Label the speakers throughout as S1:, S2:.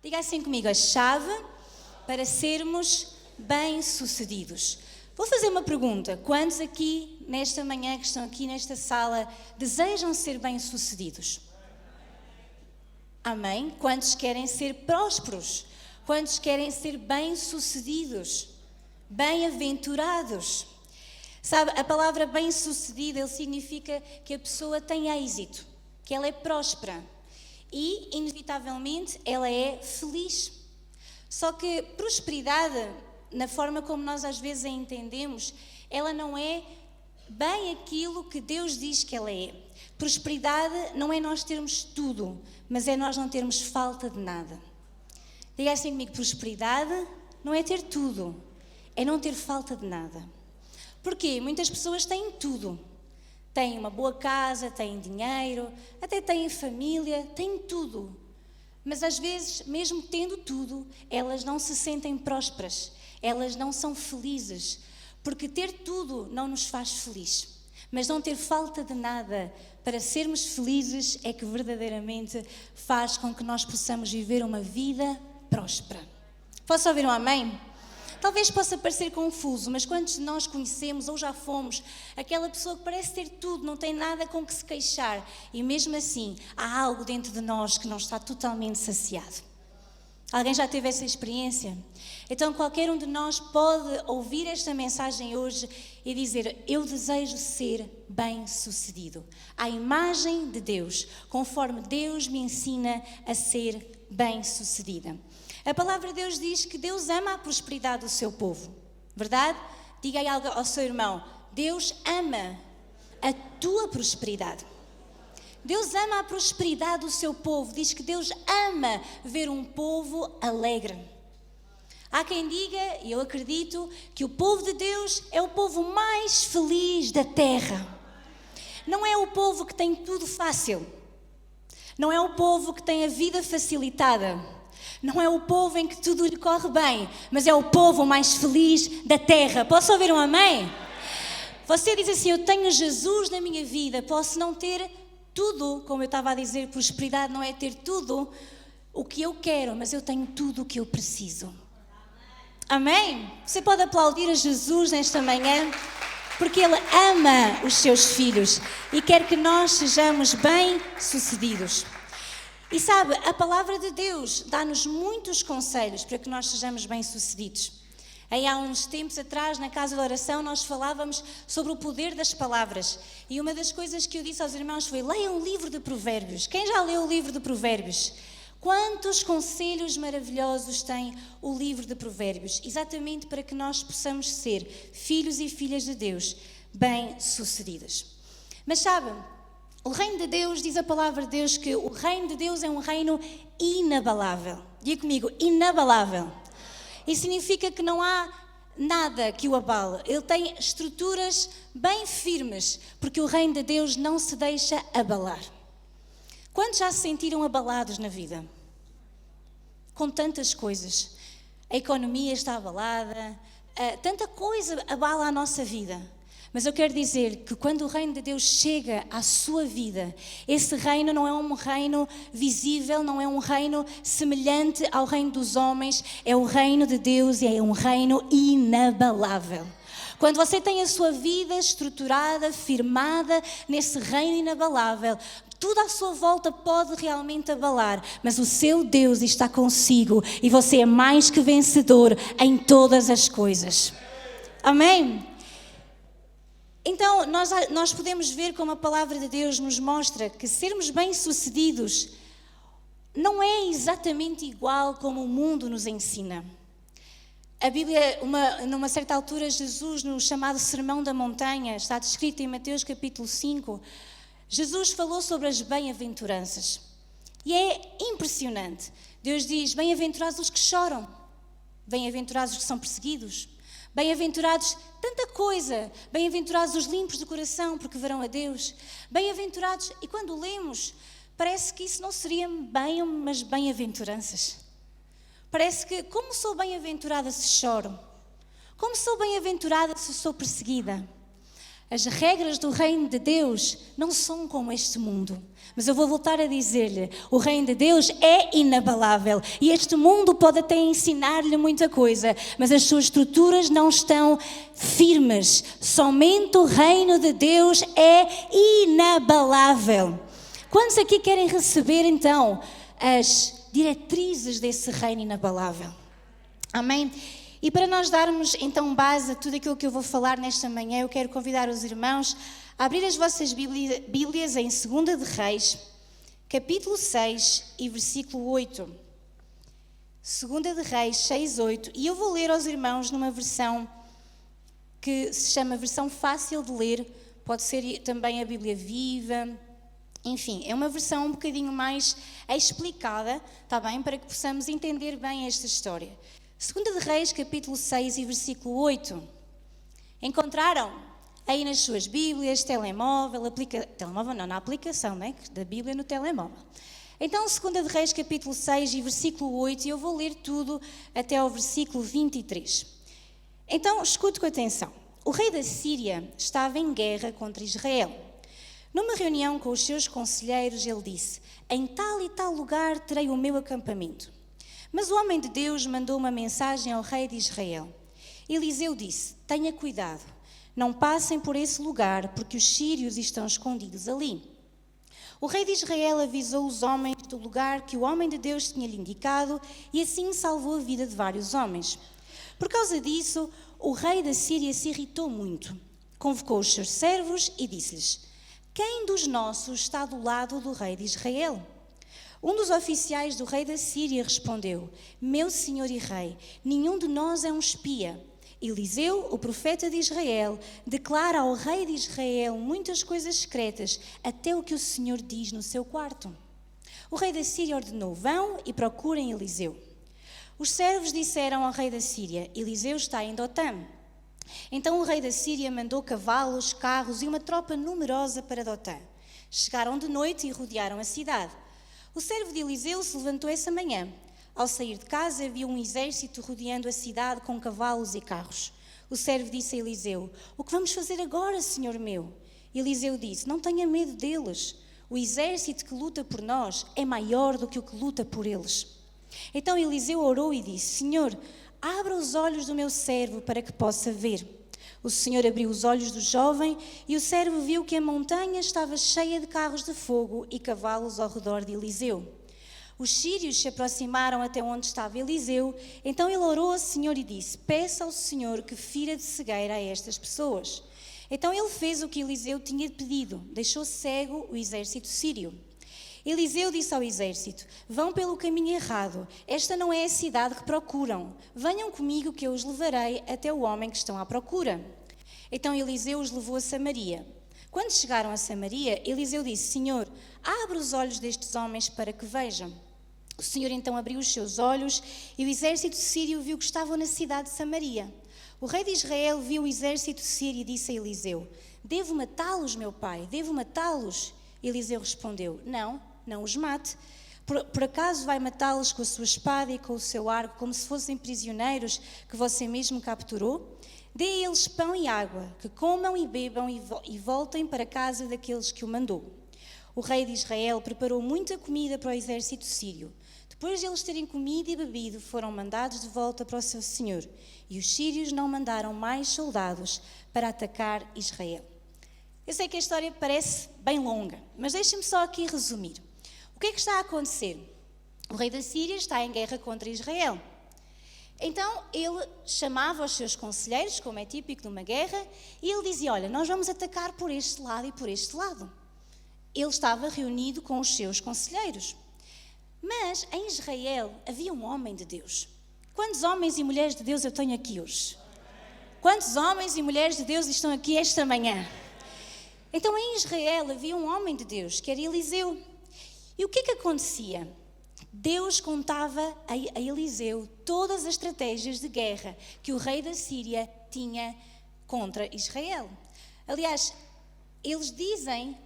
S1: Diga assim comigo, a chave para sermos bem-sucedidos. Vou fazer uma pergunta. Quantos aqui, nesta manhã, que estão aqui nesta sala, desejam ser bem-sucedidos? Amém? Quantos querem ser prósperos? Quantos querem ser bem-sucedidos? Bem-aventurados? Sabe, a palavra bem-sucedida, ele significa que a pessoa tem êxito, que ela é próspera e, inevitavelmente, ela é feliz. Só que prosperidade, na forma como nós às vezes a entendemos, ela não é bem aquilo que Deus diz que ela é. Prosperidade não é nós termos tudo, mas é nós não termos falta de nada. Diga assim comigo, prosperidade não é ter tudo, é não ter falta de nada. Porquê? Muitas pessoas têm tudo. Têm uma boa casa, têm dinheiro, até têm família, têm tudo. Mas às vezes, mesmo tendo tudo, elas não se sentem prósperas, elas não são felizes, porque ter tudo não nos faz feliz. Mas não ter falta de nada para sermos felizes é que verdadeiramente faz com que nós possamos viver uma vida próspera. Posso ouvir um amém? Talvez possa parecer confuso, mas quantos de nós conhecemos ou já fomos aquela pessoa que parece ter tudo, não tem nada com que se queixar e mesmo assim há algo dentro de nós que não está totalmente saciado? Alguém já teve essa experiência? Então qualquer um de nós pode ouvir esta mensagem hoje e dizer: eu desejo ser bem-sucedido, à imagem de Deus, conforme Deus me ensina a ser bem-sucedida. A palavra de Deus diz que Deus ama a prosperidade do seu povo, verdade? Diga aí algo ao seu irmão: Deus ama a tua prosperidade. Deus ama a prosperidade do seu povo, diz que Deus ama ver um povo alegre. Há quem diga, e eu acredito, que o povo de Deus é o povo mais feliz da terra. Não é o povo que tem tudo fácil, não é o povo que tem a vida facilitada, não é o povo em que tudo lhe corre bem, mas é o povo mais feliz da terra. Posso ouvir um amém? Você diz assim: eu tenho Jesus na minha vida, posso não ter tudo, como eu estava a dizer, prosperidade não é ter tudo o que eu quero, mas eu tenho tudo o que eu preciso. Amém? Você pode aplaudir a Jesus nesta manhã, porque Ele ama os seus filhos e quer que nós sejamos bem-sucedidos. E sabe, a palavra de Deus dá-nos muitos conselhos para que nós sejamos bem-sucedidos. Aí há uns tempos atrás, na casa de oração, nós falávamos sobre o poder das palavras. E uma das coisas que eu disse aos irmãos foi: leiam o livro de Provérbios. Quem já leu o livro de Provérbios? Quantos conselhos maravilhosos tem o livro de Provérbios? Exatamente para que nós possamos ser filhos e filhas de Deus, bem-sucedidas. Mas sabe, o reino de Deus, diz a palavra de Deus, que o reino de Deus é um reino inabalável. Diga comigo, inabalável. Isso significa que não há nada que o abale. Ele tem estruturas bem firmes, porque o reino de Deus não se deixa abalar. Quantos já se sentiram abalados na vida? Com tantas coisas. A economia está abalada, tanta coisa abala a nossa vida. Mas eu quero dizer que quando o reino de Deus chega à sua vida, esse reino não é um reino visível, não é um reino semelhante ao reino dos homens, é o reino de Deus e é um reino inabalável. Quando você tem a sua vida estruturada, firmada nesse reino inabalável, tudo à sua volta pode realmente abalar, mas o seu Deus está consigo e você é mais que vencedor em todas as coisas. Amém? Então, nós podemos ver como a palavra de Deus nos mostra que sermos bem-sucedidos não é exatamente igual como o mundo nos ensina. A Bíblia, numa certa altura, Jesus, no chamado Sermão da Montanha, está descrito em Mateus capítulo 5, Jesus falou sobre as bem-aventuranças. E é impressionante. Deus diz: bem-aventurados os que choram, bem-aventurados os que são perseguidos, bem-aventurados tanta coisa, bem-aventurados os limpos de coração, porque verão a Deus, bem-aventurados, e quando lemos, parece que isso não seria bem umas bem-aventuranças. Parece que, como sou bem-aventurada se choro? Como sou bem-aventurada se sou perseguida? As regras do reino de Deus não são como este mundo. Mas eu vou voltar a dizer-lhe, o reino de Deus é inabalável. E este mundo pode até ensinar-lhe muita coisa, mas as suas estruturas não estão firmes. Somente o reino de Deus é inabalável. Quantos aqui querem receber, então, as diretrizes desse reino inabalável? Amém? E para nós darmos, então, base a tudo aquilo que eu vou falar nesta manhã, eu quero convidar os irmãos a abrir as vossas Bíblias em 2 de Reis, capítulo 6 e versículo 8. 2 de Reis 6, 8. E eu vou ler aos irmãos numa versão que se chama versão fácil de ler, pode ser também a Bíblia Viva. Enfim, é uma versão um bocadinho mais explicada, está bem? Para que possamos entender bem esta história. 2 de Reis, capítulo 6 e versículo 8. Encontraram? Aí nas suas Bíblias, telemóvel, telemóvel não, na aplicação, né? Da Bíblia no telemóvel. Então, 2 de Reis, capítulo 6 e versículo 8, e eu vou ler tudo até ao versículo 23. Então, escute com atenção. O rei da Síria estava em guerra contra Israel. Numa reunião com os seus conselheiros, ele disse: em tal e tal lugar terei o meu acampamento. Mas o homem de Deus mandou uma mensagem ao rei de Israel. Eliseu disse: tenha cuidado, não passem por esse lugar, porque os sírios estão escondidos ali. O rei de Israel avisou os homens do lugar que o homem de Deus tinha lhe indicado e assim salvou a vida de vários homens. Por causa disso, o rei da Síria se irritou muito. Convocou os seus servos e disse-lhes: quem dos nossos está do lado do rei de Israel? Um dos oficiais do rei da Síria respondeu: meu senhor e rei, nenhum de nós é um espia. Eliseu, o profeta de Israel, declara ao rei de Israel muitas coisas secretas, até o que o Senhor diz no seu quarto. O rei da Síria ordenou: vão e procurem Eliseu. Os servos disseram ao rei da Síria: Eliseu está em Dotã. Então o rei da Síria mandou cavalos, carros e uma tropa numerosa para Dotã. Chegaram de noite e rodearam a cidade. O servo de Eliseu se levantou essa manhã. Ao sair de casa, viu um exército rodeando a cidade com cavalos e carros. O servo disse a Eliseu: o que vamos fazer agora, senhor meu? Eliseu disse: não tenha medo deles. O exército que luta por nós é maior do que o que luta por eles. Então Eliseu orou e disse: Senhor, abra os olhos do meu servo para que possa ver. O Senhor abriu os olhos do jovem e o servo viu que a montanha estava cheia de carros de fogo e cavalos ao redor de Eliseu. Os sírios se aproximaram até onde estava Eliseu, então ele orou ao Senhor e disse: peça ao Senhor que fira de cegueira a estas pessoas. Então ele fez o que Eliseu tinha pedido, deixou cego o exército sírio. Eliseu disse ao exército: vão pelo caminho errado, esta não é a cidade que procuram. Venham comigo que eu os levarei até o homem que estão à procura. Então Eliseu os levou a Samaria. Quando chegaram a Samaria, Eliseu disse: Senhor, abre os olhos destes homens para que vejam. O Senhor então abriu os seus olhos e o exército sírio viu que estavam na cidade de Samaria. O rei de Israel viu o exército sírio e disse a Eliseu: devo matá-los, meu pai, devo matá-los? Eliseu respondeu: não os mate. Por acaso vai matá-los com a sua espada e com o seu arco, como se fossem prisioneiros que você mesmo capturou? Dê a eles pão e água, que comam e bebam e voltem para a casa daqueles que o mandou. O rei de Israel preparou muita comida para o exército sírio. Depois de eles terem comido e bebido, foram mandados de volta para o seu senhor. E os sírios não mandaram mais soldados para atacar Israel. Eu sei que a história parece bem longa, mas deixem-me só aqui resumir. O que é que está a acontecer? O rei da Síria está em guerra contra Israel. Então ele chamava os seus conselheiros, como é típico numa guerra, e ele dizia: olha, nós vamos atacar por este lado e por este lado. Ele estava reunido com os seus conselheiros. Mas em Israel havia um homem de Deus. Quantos homens e mulheres de Deus eu tenho aqui hoje? Quantos homens e mulheres de Deus estão aqui esta manhã? Então em Israel havia um homem de Deus, que era Eliseu. E o que é que acontecia? Deus contava a Eliseu todas as estratégias de guerra que o rei da Síria tinha contra Israel. Aliás, eles dizem,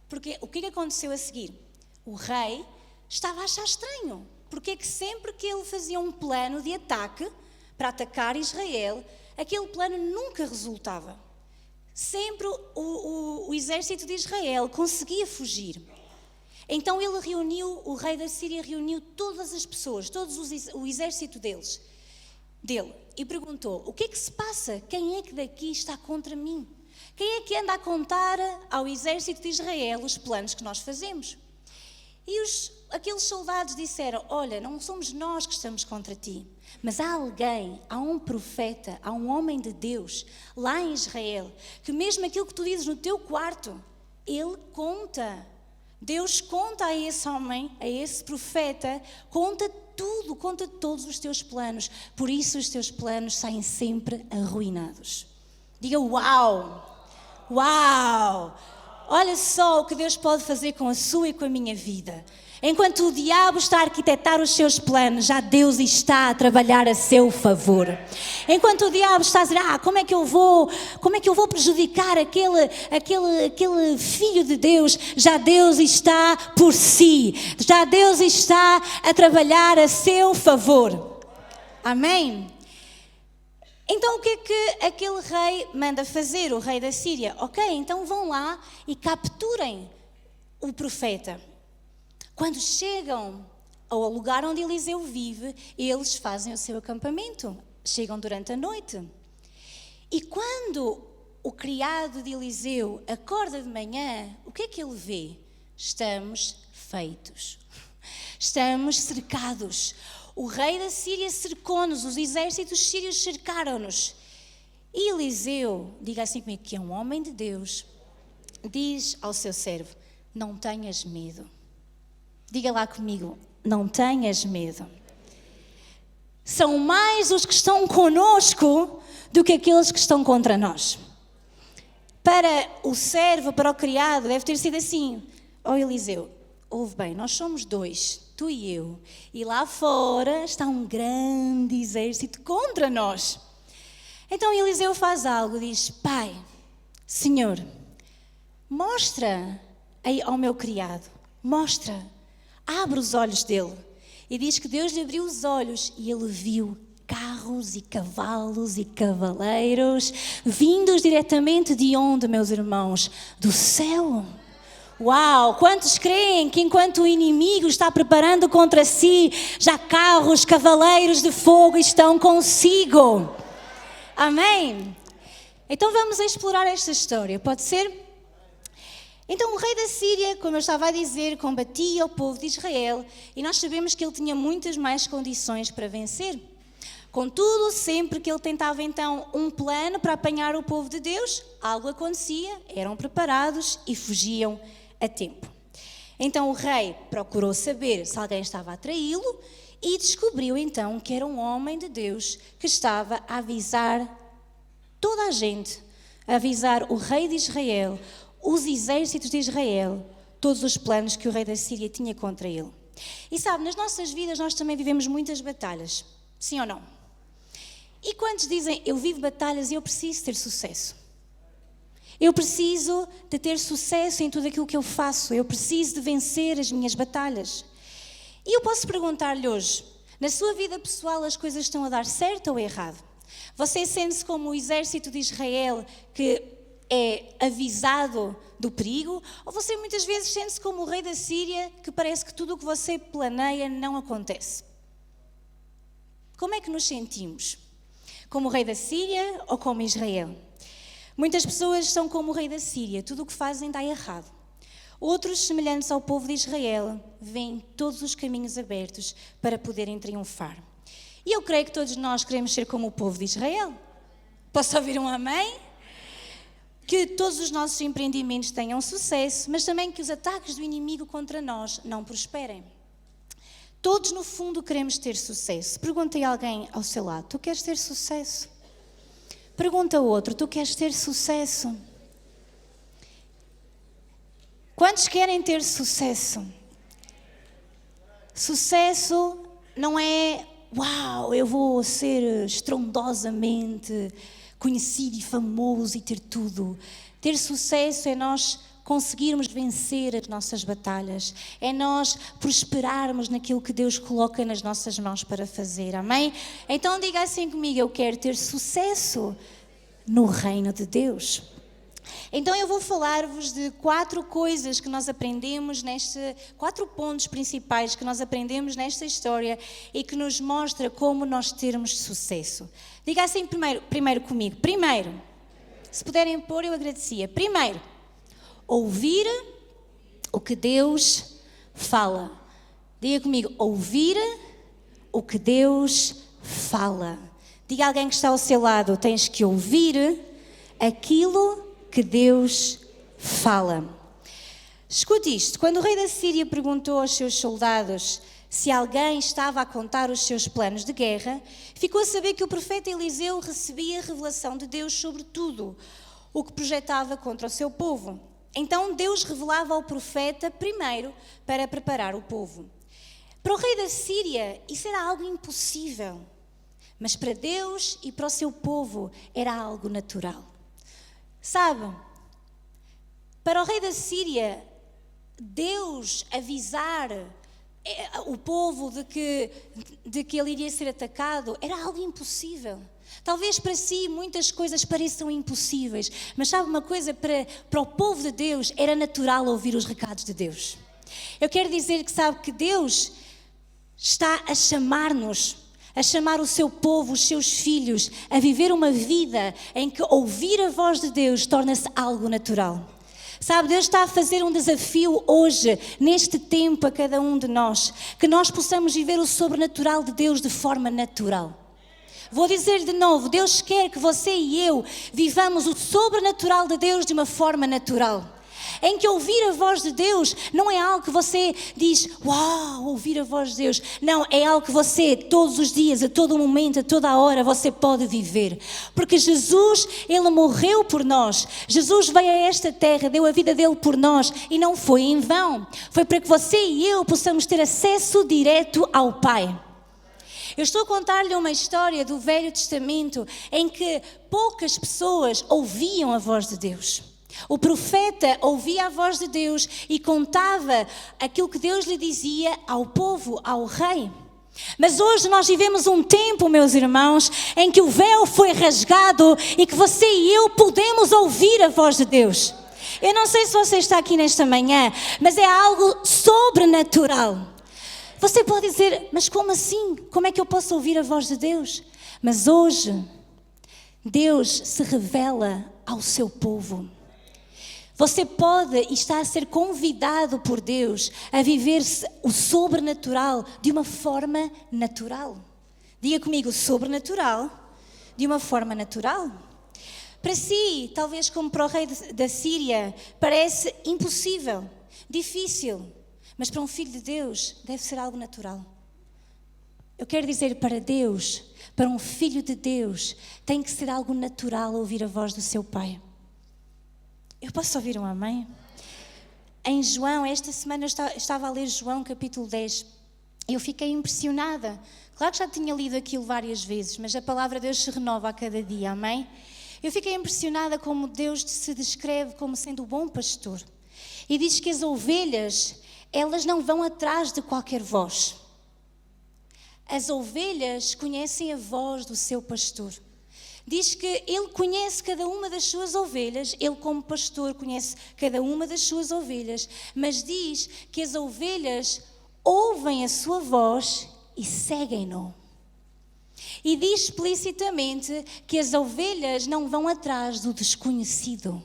S1: porque o que é que aconteceu a seguir? O rei estava a achar estranho, porque é que sempre que ele fazia um plano de ataque para atacar Israel, aquele plano nunca resultava. sempre o exército de Israel conseguia fugir. Então o rei da Síria reuniu todas as pessoas, o exército dele, e perguntou: o que é que se passa? Quem é que daqui está contra mim? Quem é que anda a contar ao exército de Israel os planos que nós fazemos? E aqueles soldados disseram: olha, não somos nós que estamos contra ti, mas há alguém, há um profeta, há um homem de Deus lá em Israel, que mesmo aquilo que tu dizes no teu quarto, ele conta. Deus conta a esse homem, a esse profeta, conta tudo, conta todos os teus planos. Por isso os teus planos saem sempre arruinados. Diga uau! Uau! Olha só o que Deus pode fazer com a sua e com a minha vida. Enquanto o diabo está a arquitetar os seus planos, já Deus está a trabalhar a seu favor. Enquanto o diabo está a dizer: como é que eu vou prejudicar aquele filho de Deus, já Deus está por si. Já Deus está a trabalhar a seu favor. Amém? Então o que é que aquele rei manda fazer, o rei da Síria? Ok, então vão lá e capturem o profeta. Quando chegam ao lugar onde Eliseu vive, eles fazem o seu acampamento. Chegam durante a noite. E quando o criado de Eliseu acorda de manhã, o que é que ele vê? Estamos feitos. Estamos cercados. O rei da Síria cercou-nos, os exércitos sírios cercaram-nos. E Eliseu, diga assim comigo, que é um homem de Deus, diz ao seu servo: não tenhas medo. Diga lá comigo: não tenhas medo. São mais os que estão conosco do que aqueles que estão contra nós. Para o servo, para o criado, deve ter sido assim: Eliseu, ouve bem, nós somos dois, tu e eu, e lá fora está um grande exército contra nós. Então Eliseu faz algo, diz: Pai, Senhor, mostra aí ao meu criado, abre os olhos dele. E diz que Deus lhe abriu os olhos e ele viu carros e cavalos e cavaleiros vindos diretamente de onde, meus irmãos? Do céu. Uau! Quantos creem que enquanto o inimigo está preparando contra si, já carros, cavaleiros de fogo estão consigo? Amém? Então vamos explorar esta história, pode ser? Então o rei da Síria, como eu estava a dizer, combatia o povo de Israel e nós sabemos que ele tinha muitas mais condições para vencer. Contudo, sempre que ele tentava então um plano para apanhar o povo de Deus, algo acontecia, eram preparados e fugiam a tempo. Então o rei procurou saber se alguém estava a traí-lo e descobriu então que era um homem de Deus que estava a avisar toda a gente, a avisar o rei de Israel, os exércitos de Israel, todos os planos que o rei da Síria tinha contra ele. E sabe, nas nossas vidas nós também vivemos muitas batalhas, sim ou não? E quantos dizem: eu vivo batalhas e eu preciso ter sucesso? Eu preciso de ter sucesso em tudo aquilo que eu faço, eu preciso de vencer as minhas batalhas. E eu posso perguntar-lhe hoje, na sua vida pessoal as coisas estão a dar certo ou errado? Você sente-se como o exército de Israel que é avisado do perigo, ou você muitas vezes sente-se como o rei da Síria, que parece que tudo o que você planeia não acontece? Como é que nos sentimos? Como o rei da Síria ou como Israel? Muitas pessoas são como o rei da Síria, tudo o que fazem dá errado. Outros, semelhantes ao povo de Israel, veem todos os caminhos abertos para poderem triunfar. E eu creio que todos nós queremos ser como o povo de Israel. Posso ouvir um amém? Que todos os nossos empreendimentos tenham sucesso, mas também que os ataques do inimigo contra nós não prosperem. Todos, no fundo, queremos ter sucesso. Perguntei a alguém ao seu lado: tu queres ter sucesso? Pergunta ao outro: tu queres ter sucesso? Quantos querem ter sucesso? Sucesso não é: uau, eu vou ser estrondosamente conhecido e famoso e ter tudo. Ter sucesso é nós conseguirmos vencer as nossas batalhas, é nós prosperarmos naquilo que Deus coloca nas nossas mãos para fazer, amém? Então diga assim comigo: eu quero ter sucesso no reino de Deus. Então eu vou falar-vos de 4 coisas que nós aprendemos 4 pontos principais que nós aprendemos nesta história e que nos mostra como nós termos sucesso. Diga assim primeiro comigo. Primeiro, se puderem pôr, eu agradecia. Primeiro, ouvir o que Deus fala. Diga comigo, ouvir o que Deus fala. Diga a alguém que está ao seu lado, tens que ouvir aquilo que Deus fala. Escute isto, quando o rei da Síria perguntou aos seus soldados se alguém estava a contar os seus planos de guerra, ficou a saber que o profeta Eliseu recebia a revelação de Deus sobre tudo o que projetava contra o seu povo. Então Deus revelava ao profeta primeiro para preparar o povo. Para o rei da Síria isso era algo impossível, mas para Deus e para o seu povo era algo natural. Sabe, para o rei da Síria, Deus avisar o povo de que ele iria ser atacado era algo impossível. Talvez para si muitas coisas pareçam impossíveis, mas sabe uma coisa, para o povo de Deus era natural ouvir os recados de Deus. Eu quero dizer que sabe que Deus está a chamar-nos, a chamar o seu povo, os seus filhos, a viver uma vida em que ouvir a voz de Deus torna-se algo natural. Sabe, Deus está a fazer um desafio hoje, neste tempo, a cada um de nós, que nós possamos viver o sobrenatural de Deus de forma natural. Vou dizer de novo, Deus quer que você e eu vivamos o sobrenatural de Deus de uma forma natural. Em que ouvir a voz de Deus não é algo que você diz, uau, ouvir a voz de Deus. Não, é algo que você, todos os dias, a todo momento, a toda a hora, você pode viver. Porque Jesus, Ele morreu por nós. Jesus veio a esta terra, deu a vida dele por nós e não foi em vão. Foi para que você e eu possamos ter acesso direto ao Pai. Eu estou a contar-lhe uma história do Velho Testamento em que poucas pessoas ouviam a voz de Deus. O profeta ouvia a voz de Deus e contava aquilo que Deus lhe dizia ao povo, ao rei. Mas hoje nós vivemos um tempo, meus irmãos, em que o véu foi rasgado e que você e eu podemos ouvir a voz de Deus. Eu não sei se você está aqui nesta manhã, mas é algo sobrenatural. Você pode dizer, mas como assim? Como é que eu posso ouvir a voz de Deus? Mas hoje, Deus se revela ao seu povo. Você pode e está a ser convidado por Deus a viver o sobrenatural de uma forma natural. Diga comigo, sobrenatural de uma forma natural. Para si, talvez como para o rei da Síria, parece impossível, difícil, mas para um filho de Deus deve ser algo natural. Eu quero dizer, para Deus, para um filho de Deus, tem que ser algo natural ouvir a voz do seu Pai. Eu posso ouvir um amém? Em João, esta semana eu estava a ler João capítulo 10 e eu fiquei impressionada. Claro que já tinha lido aquilo várias vezes, mas a palavra de Deus se renova a cada dia, amém? Eu fiquei impressionada como Deus se descreve como sendo o bom pastor. E diz que as ovelhas, elas não vão atrás de qualquer voz. As ovelhas conhecem a voz do seu pastor. Diz que ele conhece cada uma das suas ovelhas, ele como pastor conhece cada uma das suas ovelhas, mas diz que as ovelhas ouvem a sua voz e seguem-no. E diz explicitamente que as ovelhas não vão atrás do desconhecido.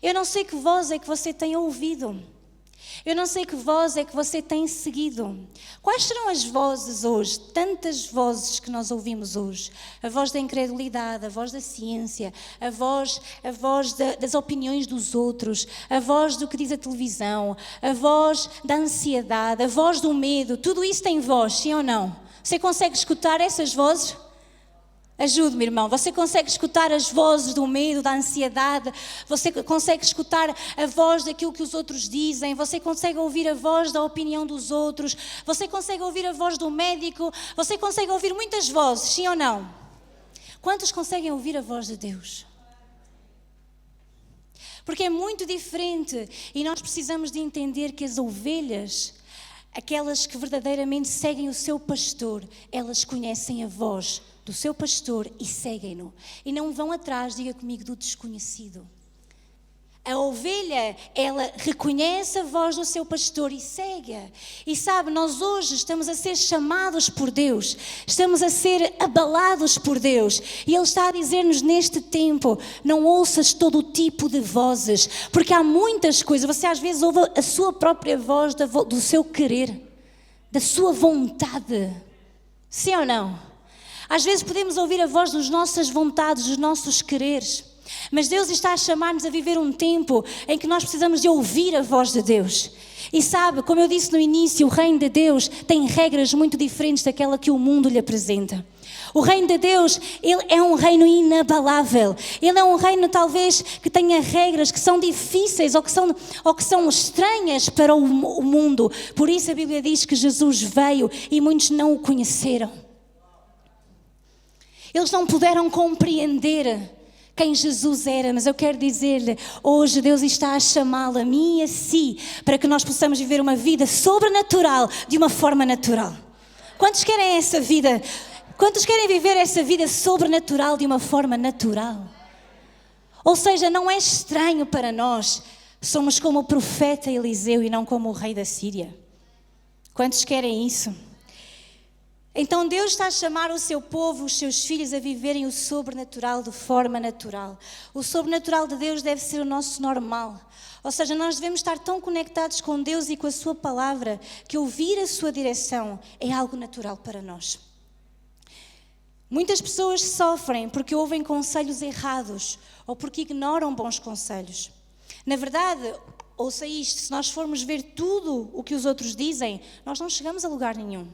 S1: Eu não sei que voz é que você tem ouvido. Eu não sei que voz é que você tem seguido. Quais serão as vozes hoje? Tantas vozes que nós ouvimos hoje. A voz da incredulidade, a voz da ciência, a voz das opiniões dos outros, a voz do que diz a televisão, a voz da ansiedade, a voz do medo. Tudo isso tem voz, sim ou não? Você consegue escutar essas vozes? Ajude-me, irmão. Você consegue escutar as vozes do medo, da ansiedade? Você consegue escutar a voz daquilo que os outros dizem? Você consegue ouvir a voz da opinião dos outros? Você consegue ouvir a voz do médico? Você consegue ouvir muitas vozes, sim ou não? Quantos conseguem ouvir a voz de Deus? Porque é muito diferente e nós precisamos de entender que as ovelhas, aquelas que verdadeiramente seguem o seu pastor, elas conhecem a voz do seu pastor e seguem-no. E não vão atrás, diga comigo, do desconhecido. A ovelha, ela reconhece a voz do seu pastor e segue-a. E sabe, nós hoje estamos a ser chamados por Deus, estamos a ser abalados por Deus. E Ele está a dizer-nos neste tempo, não ouças todo tipo de vozes, porque há muitas coisas, você às vezes ouve a sua própria voz do seu querer, da sua vontade. Sim ou não? Às vezes podemos ouvir a voz das nossas vontades, dos nossos quereres. Mas Deus está a chamar-nos a viver um tempo em que nós precisamos de ouvir a voz de Deus. E sabe, como eu disse no início, o reino de Deus tem regras muito diferentes daquela que o mundo lhe apresenta. O reino de Deus, ele é um reino inabalável. Ele é um reino talvez que tenha regras que são difíceis ou que são estranhas para o mundo. Por isso a Bíblia diz que Jesus veio e muitos não o conheceram. Eles não puderam compreender quem Jesus era, mas eu quero dizer-lhe, hoje Deus está a chamá-lo a mim e a si, para que nós possamos viver uma vida sobrenatural, de uma forma natural. Quantos querem essa vida? Quantos querem viver essa vida sobrenatural de uma forma natural? Ou seja, não é estranho para nós, somos como o profeta Eliseu e não como o rei da Síria. Quantos querem isso? Então Deus está a chamar o seu povo, os seus filhos, a viverem o sobrenatural de forma natural. O sobrenatural de Deus deve ser o nosso normal. Ou seja, nós devemos estar tão conectados com Deus e com a sua palavra que ouvir a sua direção é algo natural para nós. Muitas pessoas sofrem porque ouvem conselhos errados ou porque ignoram bons conselhos. Na verdade, ouça isto, se nós formos ver tudo o que os outros dizem, nós não chegamos a lugar nenhum.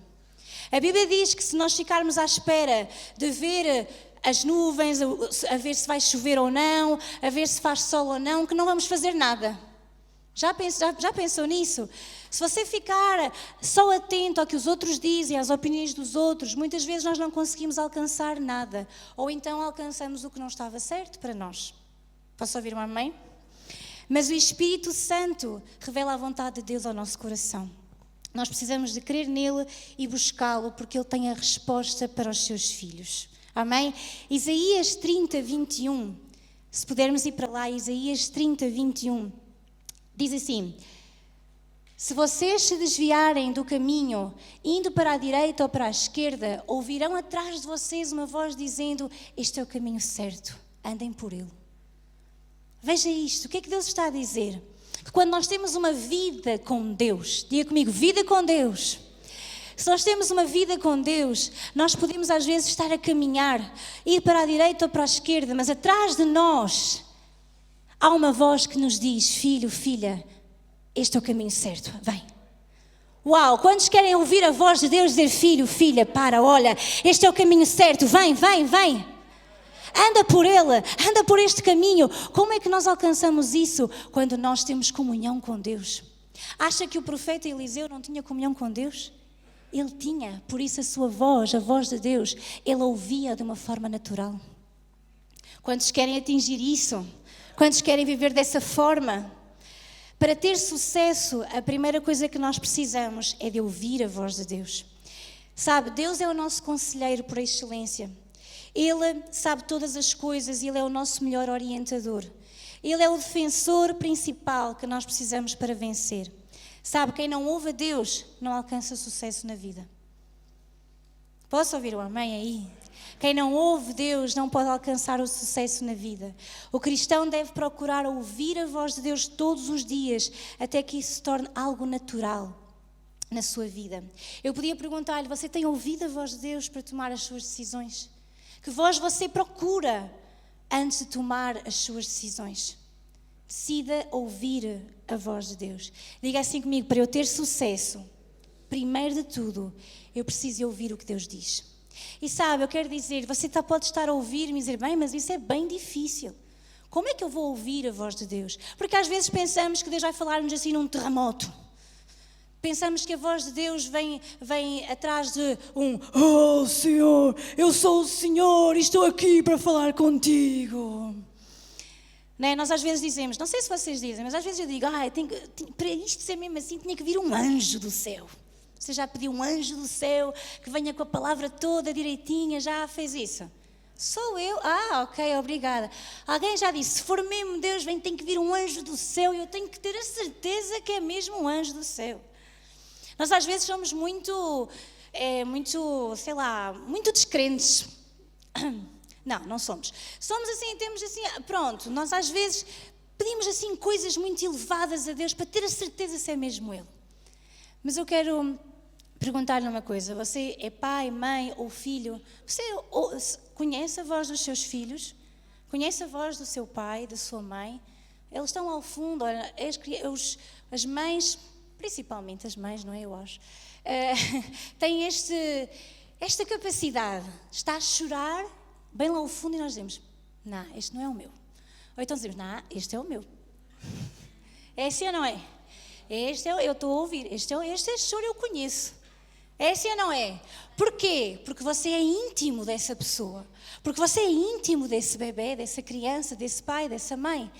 S1: A Bíblia diz que se nós ficarmos à espera de ver as nuvens, a ver se vai chover ou não, a ver se faz sol ou não, que não vamos fazer nada. Já pensou nisso? Se você ficar só atento ao que os outros dizem, às opiniões dos outros, muitas vezes nós não conseguimos alcançar nada. Ou então alcançamos o que não estava certo para nós. Posso ouvir um amém? Mas o Espírito Santo revela a vontade de Deus ao nosso coração. Nós precisamos de crer nele e buscá-lo, porque ele tem a resposta para os seus filhos. Amém? Isaías 30, 21. Se pudermos ir para lá, Isaías 30, 21. Diz assim: se vocês se desviarem do caminho, indo para a direita ou para a esquerda, ouvirão atrás de vocês uma voz dizendo: este é o caminho certo, andem por ele. Veja isto, o que é que Deus está a dizer? Que quando nós temos uma vida com Deus, diga comigo, vida com Deus. Se nós temos uma vida com Deus, nós podemos às vezes estar a caminhar, ir para a direita ou para a esquerda, mas atrás de nós há uma voz que nos diz: filho, filha, este é o caminho certo, vem. Uau, quantos querem ouvir a voz de Deus dizer: filho, filha, olha, este é o caminho certo, vem, vem, vem. Anda por ele, anda por este caminho. Como é que nós alcançamos isso? Quando nós temos comunhão com Deus. Acha que o profeta Eliseu não tinha comunhão com Deus? Ele tinha, por isso a sua voz, a voz de Deus, ele ouvia de uma forma natural. Quantos querem atingir isso? Quantos querem viver dessa forma? Para ter sucesso, a primeira coisa que nós precisamos é de ouvir a voz de Deus. Sabe, Deus é o nosso conselheiro por excelência. Ele sabe todas as coisas e Ele é o nosso melhor orientador. Ele é o defensor principal que nós precisamos para vencer. Sabe, quem não ouve a Deus não alcança sucesso na vida. Posso ouvir um amém aí? Quem não ouve Deus não pode alcançar o sucesso na vida. O cristão deve procurar ouvir a voz de Deus todos os dias, até que isso se torne algo natural na sua vida. Eu podia perguntar-lhe: você tem ouvido a voz de Deus para tomar as suas decisões? Que voz você procura antes de tomar as suas decisões? Decida ouvir a voz de Deus. Diga assim comigo: para eu ter sucesso, primeiro de tudo, eu preciso ouvir o que Deus diz. E sabe, eu quero dizer, você pode estar a ouvir-me e dizer: bem, mas isso é bem difícil. Como é que eu vou ouvir a voz de Deus? Porque às vezes pensamos que Deus vai falar-nos assim num terremoto. Pensamos que a voz de Deus vem atrás de oh Senhor, eu sou o Senhor e estou aqui para falar contigo. Não é? Nós às vezes dizemos, não sei se vocês dizem, mas às vezes eu digo: para isto ser mesmo assim, tinha que vir um anjo do céu. Você já pediu um anjo do céu que venha com a palavra toda direitinha? Já fez isso? Sou eu? Ah, ok, obrigada. Alguém já disse, se for mesmo Deus, tem que vir um anjo do céu e eu tenho que ter a certeza que é mesmo um anjo do céu. Nós às vezes somos muito descrentes. Não somos. Somos assim, temos assim, pronto, nós às vezes pedimos assim coisas muito elevadas a Deus para ter a certeza se é mesmo Ele. Mas eu quero perguntar-lhe uma coisa, você é pai, mãe ou filho? Você conhece a voz dos seus filhos? Conhece a voz do seu pai, da sua mãe? Eles estão ao fundo, as mães, principalmente as mães, não é? Eu acho, têm esta capacidade, está a chorar bem lá ao fundo e nós dizemos, não, este não é o meu. Ou então dizemos, não, este é o meu. É assim ou não é? Eu estou a ouvir, este choro eu conheço. É assim ou não é? Porquê? Porque você é íntimo dessa pessoa. Porque você é íntimo desse bebê, dessa criança, desse pai, dessa mãe.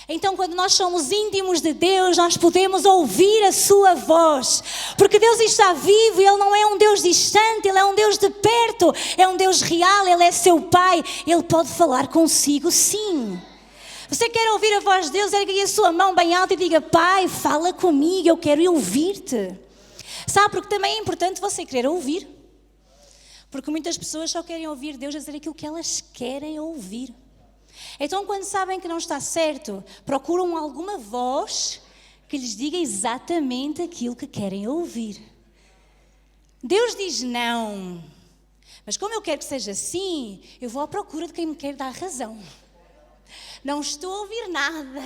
S1: Então, quando nós somos íntimos de Deus, nós podemos ouvir a sua voz. Porque Deus está vivo e Ele não é um Deus distante, Ele é um Deus de perto, é um Deus real, Ele é seu Pai. Ele pode falar consigo, sim. Você quer ouvir a voz de Deus? Ergue a sua mão bem alta e diga, Pai, fala comigo, eu quero ouvir-te. Sabe, porque também é importante você querer ouvir. Porque muitas pessoas só querem ouvir Deus dizer aquilo que elas querem ouvir. Então, quando sabem que não está certo, procuram alguma voz que lhes diga exatamente aquilo que querem ouvir. Deus diz não. Mas como eu quero que seja assim, eu vou à procura de quem me quer dar razão. Não estou a ouvir nada.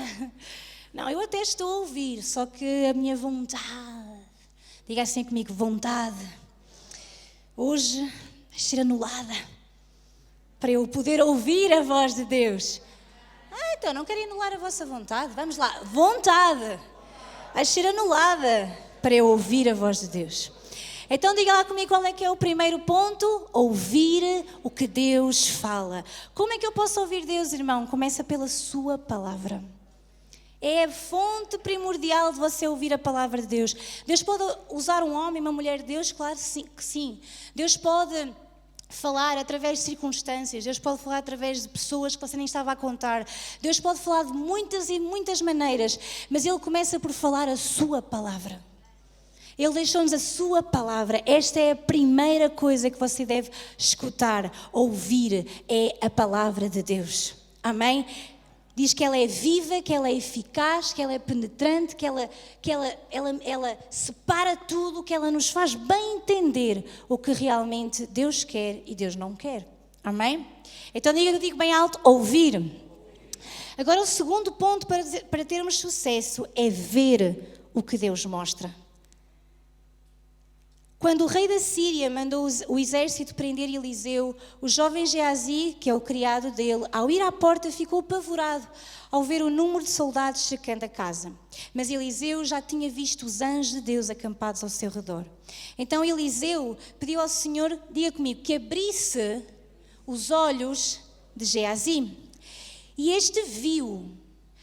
S1: Não, eu até estou a ouvir, só que a minha vontade... Diga assim comigo, vontade, hoje vai ser anulada, para eu poder ouvir a voz de Deus. Então não quero anular a vossa vontade, vamos lá, vontade, vai ser anulada, para eu ouvir a voz de Deus. Então diga lá comigo qual é que é o primeiro ponto, ouvir o que Deus fala. Como é que eu posso ouvir Deus, irmão? Começa pela sua palavra. É a fonte primordial de você ouvir a palavra de Deus. Deus pode usar um homem, uma mulher de Deus? Claro que sim. Deus pode falar através de circunstâncias. Deus pode falar através de pessoas que você nem estava a contar. Deus pode falar de muitas e muitas maneiras. Mas Ele começa por falar a sua palavra. Ele deixou-nos a sua palavra. Esta é a primeira coisa que você deve escutar, ouvir. É a palavra de Deus. Amém? Diz que ela é viva, que ela é eficaz, que ela é penetrante, que ela separa tudo, que ela nos faz bem entender o que realmente Deus quer e Deus não quer. Amém? Então digo bem alto, ouvir. Agora o segundo ponto para termos sucesso é ver o que Deus mostra. Quando o rei da Síria mandou o exército prender Eliseu, o jovem Geazi, que é o criado dele, ao ir à porta ficou apavorado ao ver o número de soldados cercando a casa. Mas Eliseu já tinha visto os anjos de Deus acampados ao seu redor. Então Eliseu pediu ao Senhor, diga comigo, que abrisse os olhos de Geazi. E este viu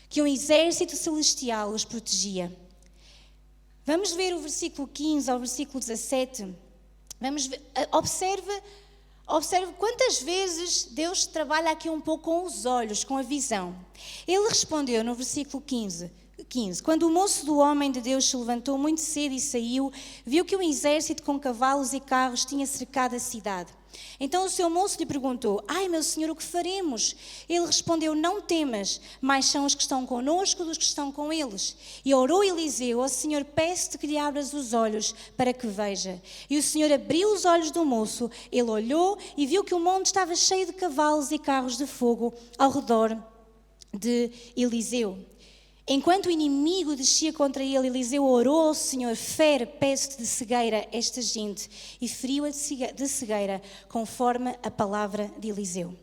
S1: que um exército celestial os protegia. Vamos ver o versículo 15 ao versículo 17. Vamos ver, observe quantas vezes Deus trabalha aqui um pouco com os olhos, com a visão. Ele respondeu no versículo 15. Quando o moço do homem de Deus se levantou muito cedo e saiu, viu que um exército com cavalos e carros tinha cercado a cidade. Então o seu moço lhe perguntou, meu senhor, o que faremos? Ele respondeu, não temas, mais são os que estão conosco dos que estão com eles. E orou Eliseu, Senhor, peço-te que lhe abras os olhos para que veja. E o Senhor abriu os olhos do moço, ele olhou e viu que o monte estava cheio de cavalos e carros de fogo ao redor de Eliseu. Enquanto o inimigo descia contra ele, Eliseu orou ao Senhor, fere, peço-te de cegueira esta gente, e feriu-a de cegueira, conforme a palavra de Eliseu.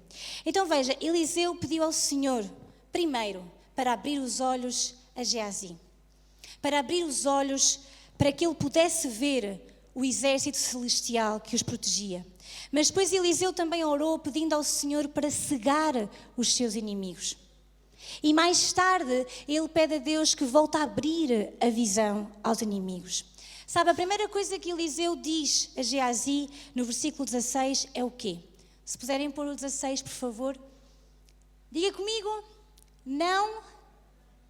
S1: Então veja, Eliseu pediu ao Senhor, primeiro, para abrir os olhos a Geazi, para abrir os olhos para que ele pudesse ver o exército celestial que os protegia. Mas depois Eliseu também orou, pedindo ao Senhor para cegar os seus inimigos. E mais tarde, ele pede a Deus que volte a abrir a visão aos inimigos. Sabe, a primeira coisa que Eliseu diz a Geazi, no versículo 16, é o quê? Se puderem pôr o 16, por favor. Diga comigo, não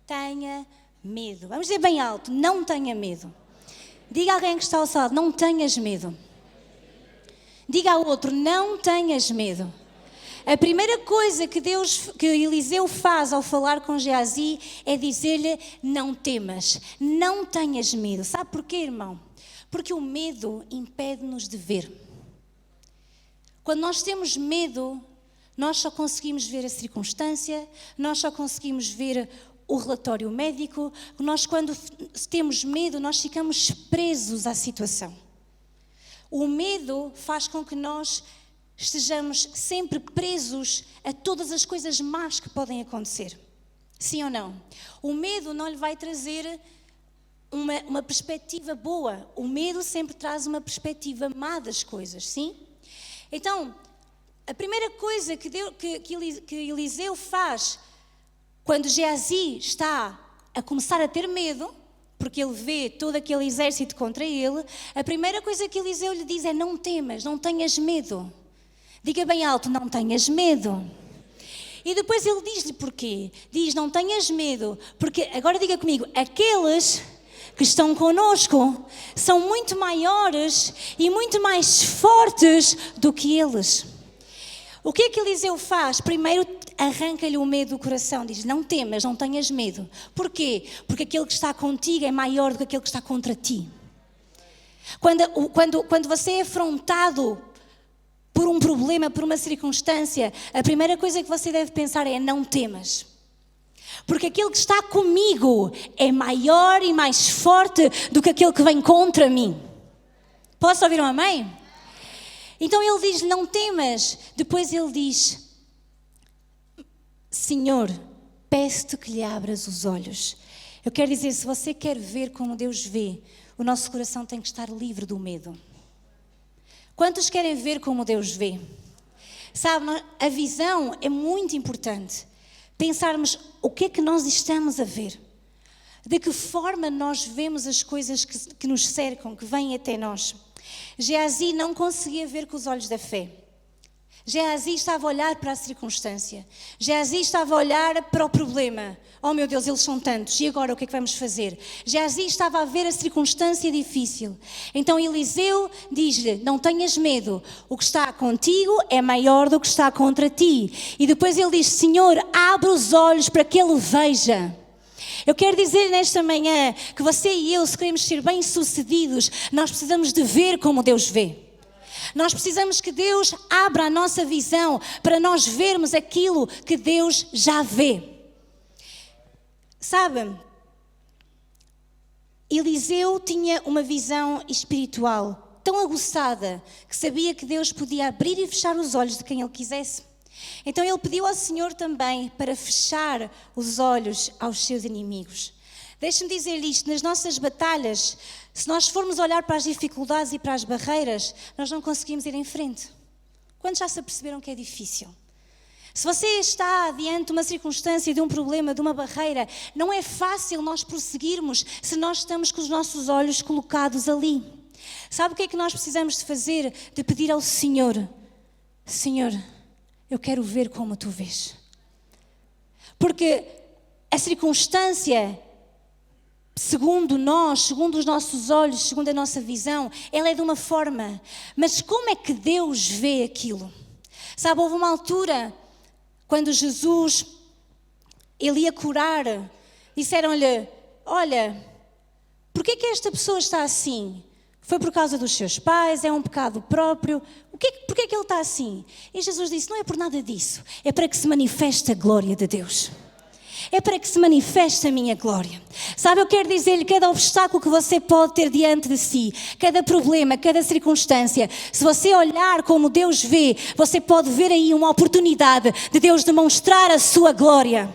S1: tenha medo. Vamos dizer bem alto, não tenha medo. Diga a alguém que está ao seu lado, não tenhas medo. Diga ao outro, não tenhas medo. A primeira coisa que Eliseu faz ao falar com Geazi é dizer-lhe, não temas, não tenhas medo. Sabe porquê, irmão? Porque o medo impede-nos de ver. Quando nós temos medo, nós só conseguimos ver a circunstância, nós só conseguimos ver o relatório médico. Nós, quando temos medo, nós ficamos presos à situação. O medo faz com que nós estejamos sempre presos a todas as coisas más que podem acontecer. Sim ou não? O medo não lhe vai trazer uma perspectiva boa. O medo sempre traz uma perspectiva má das coisas, sim? Então, a primeira coisa que Eliseu faz quando Geazi está a começar a ter medo, porque ele vê todo aquele exército contra ele, a primeira coisa que Eliseu lhe diz é, não temas, não tenhas medo. Diga bem alto, não tenhas medo. E depois ele diz-lhe porquê. Diz, não tenhas medo, porque, agora diga comigo, aqueles que estão conosco são muito maiores e muito mais fortes do que eles. O que é que Eliseu faz? Primeiro arranca-lhe o medo do coração, diz, não temas, não tenhas medo. Porquê? Porque aquele que está contigo é maior do que aquele que está contra ti. Quando você é afrontado por um problema, por uma circunstância, a primeira coisa que você deve pensar é, não temas. Porque aquele que está comigo é maior e mais forte do que aquele que vem contra mim. Posso ouvir um amém? Então ele diz, não temas. Depois ele diz, Senhor, peço-te que lhe abras os olhos. Eu quero dizer, se você quer ver como Deus vê, o nosso coração tem que estar livre do medo. Quantos querem ver como Deus vê? Sabe, a visão é muito importante. Pensarmos o que é que nós estamos a ver. De que forma nós vemos as coisas que nos cercam, que vêm até nós. Geazi não conseguia ver com os olhos da fé. Geazi estava a olhar para a circunstância. Geazi estava a olhar para o problema. Oh meu Deus, eles são tantos, e agora o que é que vamos fazer? Geazi estava a ver a circunstância difícil. Então Eliseu diz-lhe, não tenhas medo, o que está contigo é maior do que está contra ti. E depois ele diz, Senhor, abre os olhos para que ele veja. Eu quero dizer nesta manhã que você e eu, se queremos ser bem-sucedidos, nós precisamos de ver como Deus vê. Nós precisamos que Deus abra a nossa visão para nós vermos aquilo que Deus já vê. Sabe, Eliseu tinha uma visão espiritual tão aguçada que sabia que Deus podia abrir e fechar os olhos de quem ele quisesse. Então ele pediu ao Senhor também para fechar os olhos aos seus inimigos. Deixe-me dizer-lhe isto, nas nossas batalhas, se nós formos olhar para as dificuldades e para as barreiras, nós não conseguimos ir em frente. Quantos já se aperceberam que é difícil? Se você está diante de uma circunstância, de um problema, de uma barreira, não é fácil nós prosseguirmos se nós estamos com os nossos olhos colocados ali. Sabe o que é que nós precisamos de fazer? De pedir ao Senhor, Senhor, eu quero ver como tu vês. Porque a circunstância, segundo nós, segundo os nossos olhos, segundo a nossa visão, ela é de uma forma. Mas como é que Deus vê aquilo? Sabe, houve uma altura, quando Jesus, ele ia curar, disseram-lhe, olha, porquê que esta pessoa está assim? Foi por causa dos seus pais, é um pecado próprio. Porquê que ele está assim? E Jesus disse, não é por nada disso, é para que se manifeste a glória de Deus. É para que se manifeste a minha glória. Sabe, eu quero dizer-lhe, cada obstáculo que você pode ter diante de si, cada problema, cada circunstância, se você olhar como Deus vê, você pode ver aí uma oportunidade de Deus demonstrar a sua glória.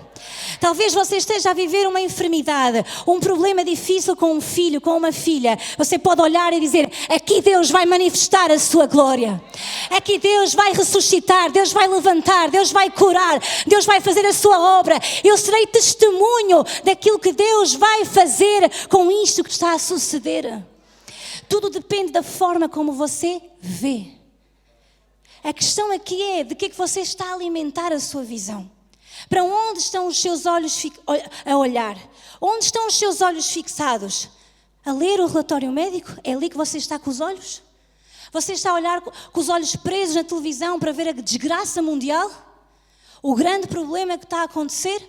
S1: Talvez você esteja a viver uma enfermidade, um problema difícil com um filho, com uma filha. Você pode olhar e dizer, aqui Deus vai manifestar a sua glória. Aqui Deus vai ressuscitar, Deus vai levantar, Deus vai curar, Deus vai fazer a sua obra. Eu serei testemunho daquilo que Deus vai fazer com isto que está a suceder. Tudo depende da forma como você vê. a questão aqui é de que é que você está a alimentar a sua visão. Para onde estão os seus olhos a olhar? Onde estão os seus olhos fixados? A ler o relatório médico? É ali que você está com os olhos? Você está a olhar com os olhos presos na televisão para ver a desgraça mundial? O grande problema que está a acontecer?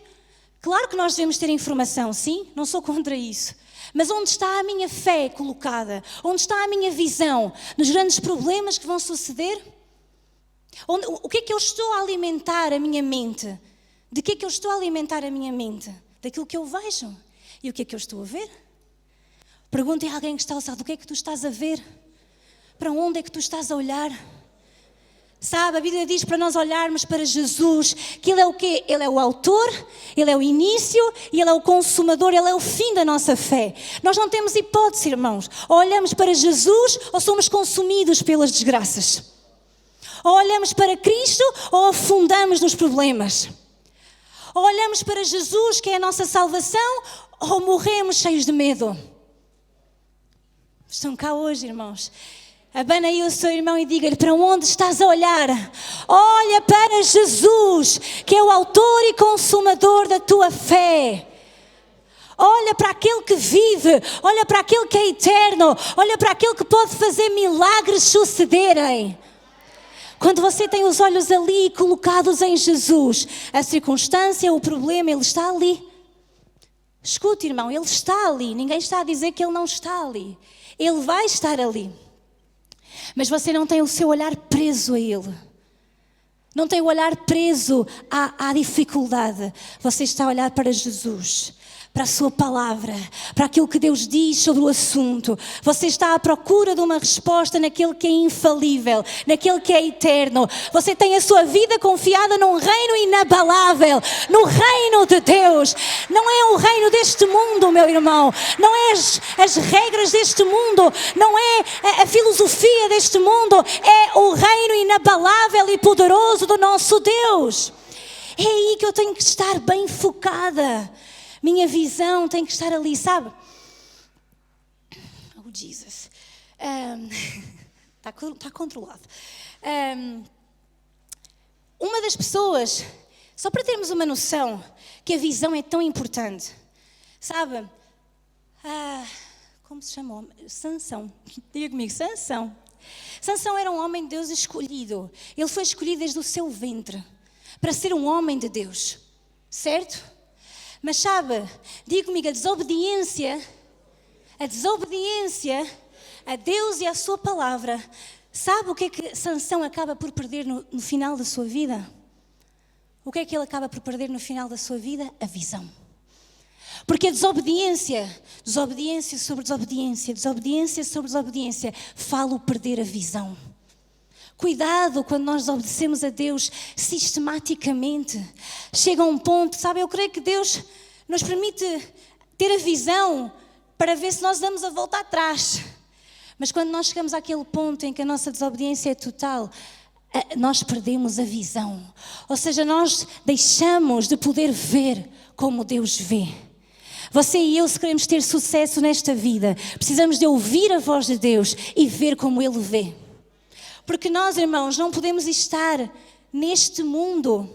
S1: Claro que nós devemos ter informação, sim, não sou contra isso. Mas onde está a minha fé colocada? Onde está a minha visão? Nos grandes problemas que vão suceder? O que é que eu estou a alimentar a minha mente? De que é que eu estou a alimentar a minha mente? Daquilo que eu vejo. E o que é que eu estou a ver? Perguntem a alguém que está ao lado, o que é que tu estás a ver? Para onde é que tu estás a olhar? Sabe, a Bíblia diz para nós olharmos para Jesus, que Ele é o quê? Ele é o autor, Ele é o início e Ele é o consumador, Ele é o fim da nossa fé. Nós não temos hipótese, irmãos. Ou olhamos para Jesus ou somos consumidos pelas desgraças. Ou olhamos para Cristo ou afundamos nos problemas. Ou olhamos para Jesus, que é a nossa salvação, ou morremos cheios de medo. Estão cá hoje, irmãos. Abana aí o seu irmão e diga-lhe, para onde estás a olhar? Olha para Jesus, que é o autor e consumador da tua fé. Olha para aquele que vive, olha para aquele que é eterno, olha para aquele que pode fazer milagres sucederem. Quando você tem os olhos ali colocados em Jesus, a circunstância, o problema, Ele está ali. Escute, irmão, Ele está ali. Ninguém está a dizer que Ele não está ali. Ele vai estar ali. Mas você não tem o seu olhar preso a Ele. Não tem o olhar preso à dificuldade. Você está a olhar para Jesus, para a sua palavra, para aquilo que Deus diz sobre o assunto. Você está à procura de uma resposta naquele que é infalível, naquele que é eterno. Você tem a sua vida confiada num reino inabalável, no reino de Deus. Não é o reino deste mundo, meu irmão. Não é as regras deste mundo. Não é a filosofia deste mundo. É o reino inabalável e poderoso do nosso Deus. É aí que eu tenho que estar bem focada. Minha visão tem que estar ali, sabe? Oh, Jesus. Está controlado. Uma das pessoas, só para termos uma noção que a visão é tão importante, sabe? Como se chamou? Sansão. Diga comigo, Sansão. Sansão era um homem de Deus escolhido. Ele foi escolhido desde o seu ventre para ser um homem de Deus. Certo? Mas sabe, diga comigo, a desobediência a Deus e à sua palavra, sabe o que é que Sansão acaba por perder no final da sua vida? O que é que ele acaba por perder no final da sua vida? A visão. Porque a desobediência sobre desobediência, fala o perder a visão. Cuidado quando nós obedecemos a Deus sistematicamente. Chega a um ponto, sabe, eu creio que Deus nos permite ter a visão para ver se nós damos a volta atrás. Mas quando nós chegamos àquele ponto em que a nossa desobediência é total, nós perdemos a visão. Ou seja, nós deixamos de poder ver como Deus vê. Você e eu, se queremos ter sucesso nesta vida, precisamos de ouvir a voz de Deus e ver como Ele vê. Porque nós, irmãos, não podemos estar neste mundo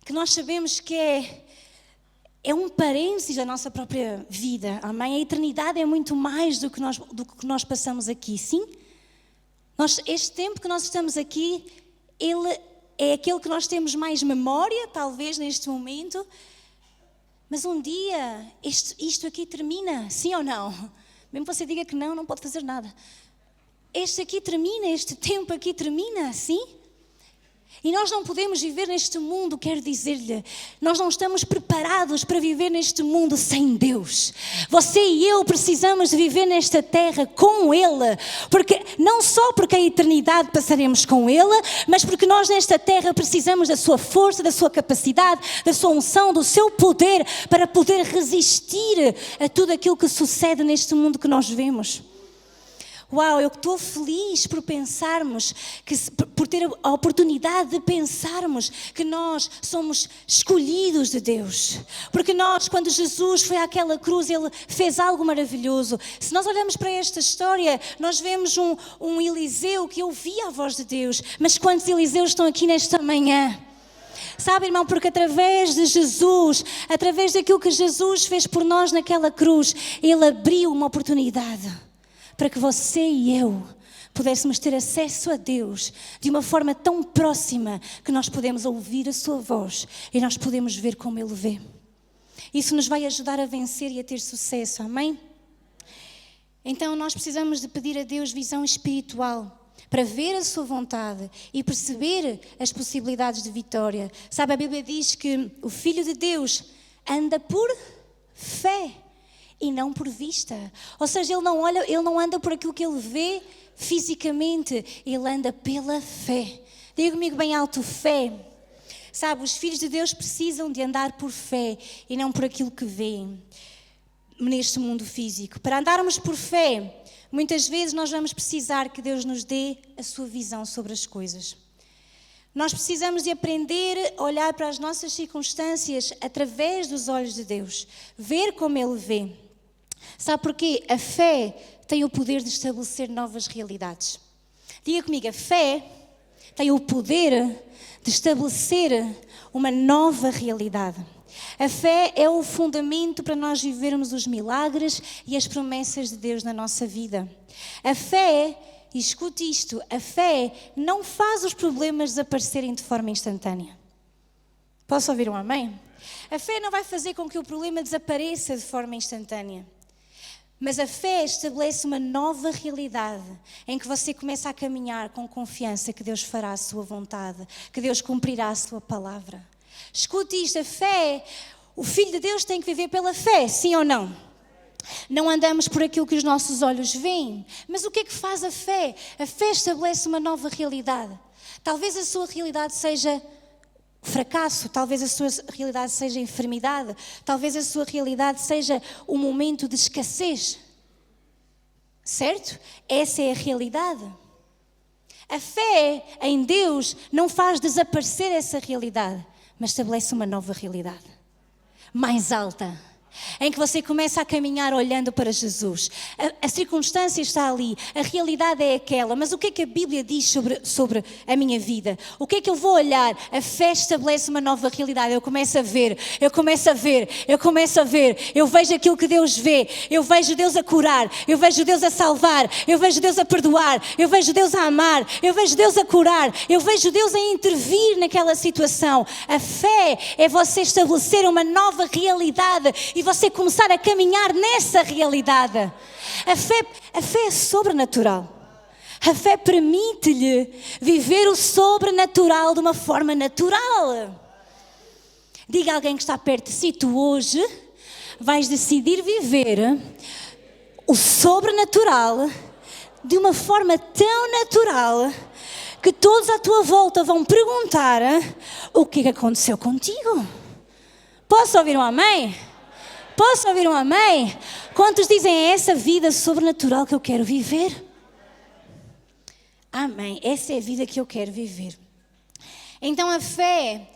S1: que nós sabemos que é um parênteses da nossa própria vida. Amém? A eternidade é muito mais do que nós passamos aqui, sim? Este tempo que nós estamos aqui, ele é aquele que nós temos mais memória, talvez, neste momento. Mas um dia, isto aqui termina, sim ou não? Mesmo que você diga que não pode fazer nada. Este tempo aqui termina, sim? E nós não podemos viver neste mundo, quero dizer-lhe, nós não estamos preparados para viver neste mundo sem Deus. Você e eu precisamos de viver nesta terra com Ele, não só porque a eternidade passaremos com Ele, mas porque nós nesta terra precisamos da sua força, da sua capacidade, da sua unção, do seu poder, para poder resistir a tudo aquilo que sucede neste mundo que nós vemos. Uau, eu estou feliz por pensarmos, por ter a oportunidade de pensarmos que nós somos escolhidos de Deus. Porque nós, quando Jesus foi àquela cruz, Ele fez algo maravilhoso. Se nós olhamos para esta história, nós vemos um Eliseu que ouvia a voz de Deus. Mas quantos Eliseus estão aqui nesta manhã? Sabe, irmão, porque através de Jesus, através daquilo que Jesus fez por nós naquela cruz, Ele abriu uma oportunidade para que você e eu pudéssemos ter acesso a Deus de uma forma tão próxima que nós podemos ouvir a sua voz e nós podemos ver como Ele vê. Isso nos vai ajudar a vencer e a ter sucesso, amém? Então nós precisamos de pedir a Deus visão espiritual para ver a sua vontade e perceber as possibilidades de vitória. Sabe, a Bíblia diz que o Filho de Deus anda por fé e não por vista. Ou seja, ele não anda por aquilo que ele vê fisicamente, ele anda pela fé. Diga comigo bem alto, fé. Sabe, os filhos de Deus precisam de andar por fé e não por aquilo que veem neste mundo físico. Para andarmos por fé, muitas vezes nós vamos precisar que Deus nos dê a sua visão sobre as coisas. Nós precisamos de aprender a olhar para as nossas circunstâncias através dos olhos de Deus. Ver como Ele vê. Sabe porquê? A fé tem o poder de estabelecer novas realidades. Diga comigo, a fé tem o poder de estabelecer uma nova realidade. A fé é o fundamento para nós vivermos os milagres e as promessas de Deus na nossa vida. A fé, e escute isto, a fé não faz os problemas desaparecerem de forma instantânea. Posso ouvir um amém? A fé não vai fazer com que o problema desapareça de forma instantânea. Mas a fé estabelece uma nova realidade em que você começa a caminhar com confiança que Deus fará a sua vontade, que Deus cumprirá a sua palavra. Escute isto, a fé, o Filho de Deus tem que viver pela fé, sim ou não? Não andamos por aquilo que os nossos olhos veem, mas o que é que faz a fé? A fé estabelece uma nova realidade. Talvez a sua realidade seja fracasso, talvez a sua realidade seja enfermidade, talvez a sua realidade seja um momento de escassez. Certo? Essa é a realidade. A fé em Deus não faz desaparecer essa realidade, mas estabelece uma nova realidade, mais alta, em que você começa a caminhar olhando para Jesus. A circunstância está ali, a realidade é aquela, mas o que é que a Bíblia diz sobre a minha vida? O que é que eu vou olhar? A fé estabelece uma nova realidade. Eu começo a ver, eu vejo aquilo que Deus vê, eu vejo Deus a curar, eu vejo Deus a salvar, eu vejo Deus a perdoar, eu vejo Deus a amar, eu vejo Deus a curar, eu vejo Deus a intervir naquela situação. A fé é você estabelecer uma nova realidade e você começar a caminhar nessa realidade. A fé é sobrenatural. A fé permite-lhe viver o sobrenatural de uma forma natural. Diga a alguém que está perto de si, tu hoje vais decidir viver o sobrenatural de uma forma tão natural que todos à tua volta vão perguntar o que aconteceu contigo. Posso ouvir um amém? Posso ouvir um amém? Quantos dizem, é essa vida sobrenatural que eu quero viver? Amém. Essa é a vida que eu quero viver. Então a fé,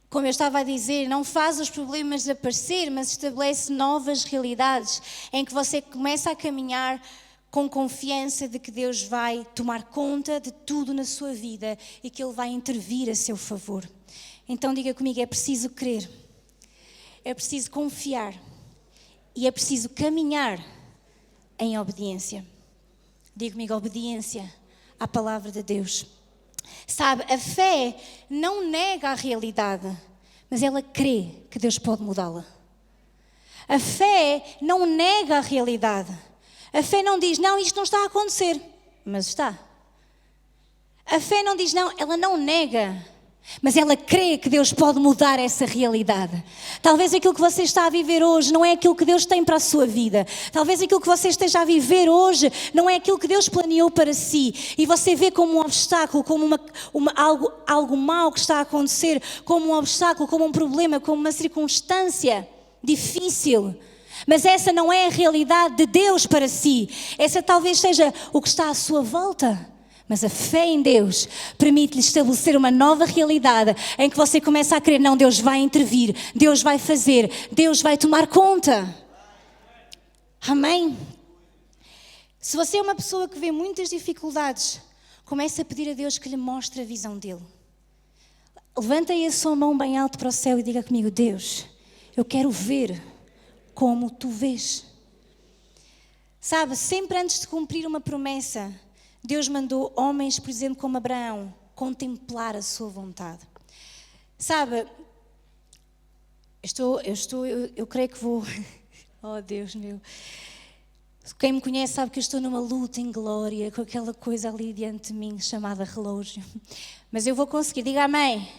S1: como eu estava a dizer, não faz os problemas desaparecer, mas estabelece novas realidades em que você começa a caminhar com confiança de que Deus vai tomar conta de tudo na sua vida e que Ele vai intervir a seu favor. Então diga comigo, é preciso crer. É preciso confiar e é preciso caminhar em obediência. Diga comigo, obediência à palavra de Deus. Sabe, a fé não nega a realidade, mas ela crê que Deus pode mudá-la. A fé não nega a realidade. A fé não diz, não, isto não está a acontecer, mas está. A fé não diz, não, ela não nega, mas ela crê que Deus pode mudar essa realidade. Talvez aquilo que você está a viver hoje não é aquilo que Deus tem para a sua vida. Talvez aquilo que você esteja a viver hoje não é aquilo que Deus planeou para si. E você vê como um obstáculo, como algo mau que está a acontecer, como um obstáculo, como um problema, como uma circunstância difícil. Mas essa não é a realidade de Deus para si. Essa talvez seja o que está à sua volta. Mas a fé em Deus permite-lhe estabelecer uma nova realidade em que você começa a crer, não, Deus vai intervir, Deus vai fazer, Deus vai tomar conta. Amém? Se você é uma pessoa que vê muitas dificuldades, comece a pedir a Deus que lhe mostre a visão dele. Levanta aí a sua mão bem alto para o céu e diga comigo, Deus, eu quero ver como tu vês. Sabe, sempre antes de cumprir uma promessa, Deus mandou homens, por exemplo, como Abraão, contemplar a sua vontade. Sabe, eu creio que vou... Oh Deus meu... Quem me conhece sabe que eu estou numa luta em glória, com aquela coisa ali diante de mim, chamada relógio. Mas eu vou conseguir, diga amém.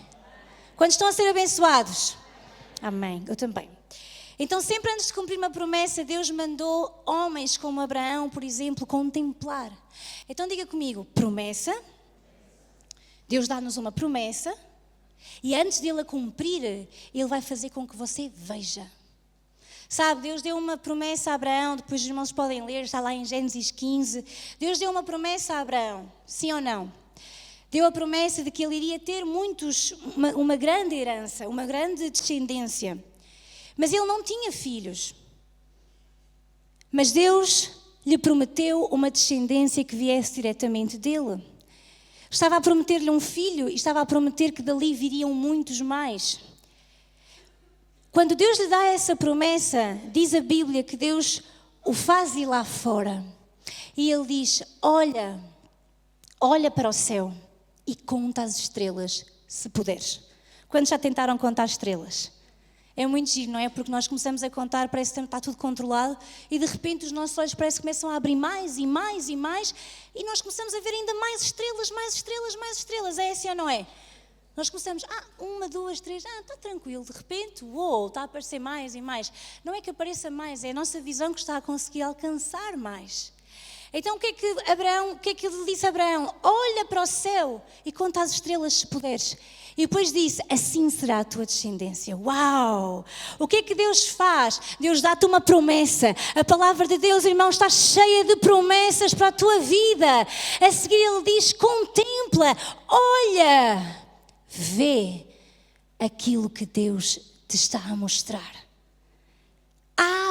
S1: Quantos estão a ser abençoados? Amém, eu também. Então, sempre antes de cumprir uma promessa, Deus mandou homens como Abraão, por exemplo, contemplar. Então, diga comigo, promessa. Deus dá-nos uma promessa e antes dele a cumprir, Ele vai fazer com que você veja. Sabe, Deus deu uma promessa a Abraão, depois os irmãos podem ler, está lá em Gênesis 15. Deus deu uma promessa a Abraão, sim ou não? Deu a promessa de que ele iria ter uma grande herança, uma grande descendência. Mas ele não tinha filhos. Mas Deus lhe prometeu uma descendência que viesse diretamente dele. Estava a prometer-lhe um filho e estava a prometer que dali viriam muitos mais. Quando Deus lhe dá essa promessa, diz a Bíblia que Deus o faz ir lá fora. E ele diz, olha para o céu e conta as estrelas, se puderes. Quantos já tentaram contar estrelas? É muito giro, não é? Porque nós começamos a contar, parece que está tudo controlado e de repente os nossos olhos parece que começam a abrir mais e mais e mais e nós começamos a ver ainda mais estrelas, mais estrelas, mais estrelas. É assim ou não é? Nós começamos, 1, 2, 3, está tranquilo. De repente, está a aparecer mais e mais. Não é que apareça mais, é a nossa visão que está a conseguir alcançar mais. Então o que é que ele disse a Abraão? Olha para o céu e conta as estrelas se puderes. E depois disse, assim será a tua descendência. Uau! O que é que Deus faz? Deus dá-te uma promessa. A palavra de Deus, irmão, está cheia de promessas para a tua vida. A seguir ele diz, contempla, olha, vê aquilo que Deus te está a mostrar.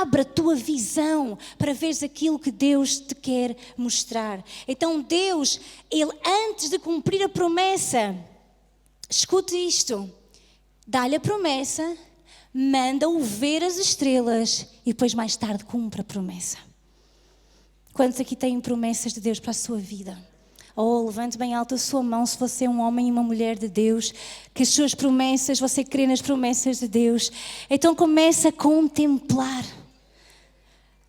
S1: Abre a tua visão para veres aquilo que Deus te quer mostrar. Então Deus, Ele antes de cumprir a promessa, escute isto, dá-lhe a promessa, manda-o ver as estrelas e depois mais tarde cumpre a promessa. Quantos aqui têm promessas de Deus para a sua vida? Levante bem alto a sua mão se você é um homem e uma mulher de Deus, que as suas promessas, você crê nas promessas de Deus. Então comece a contemplar.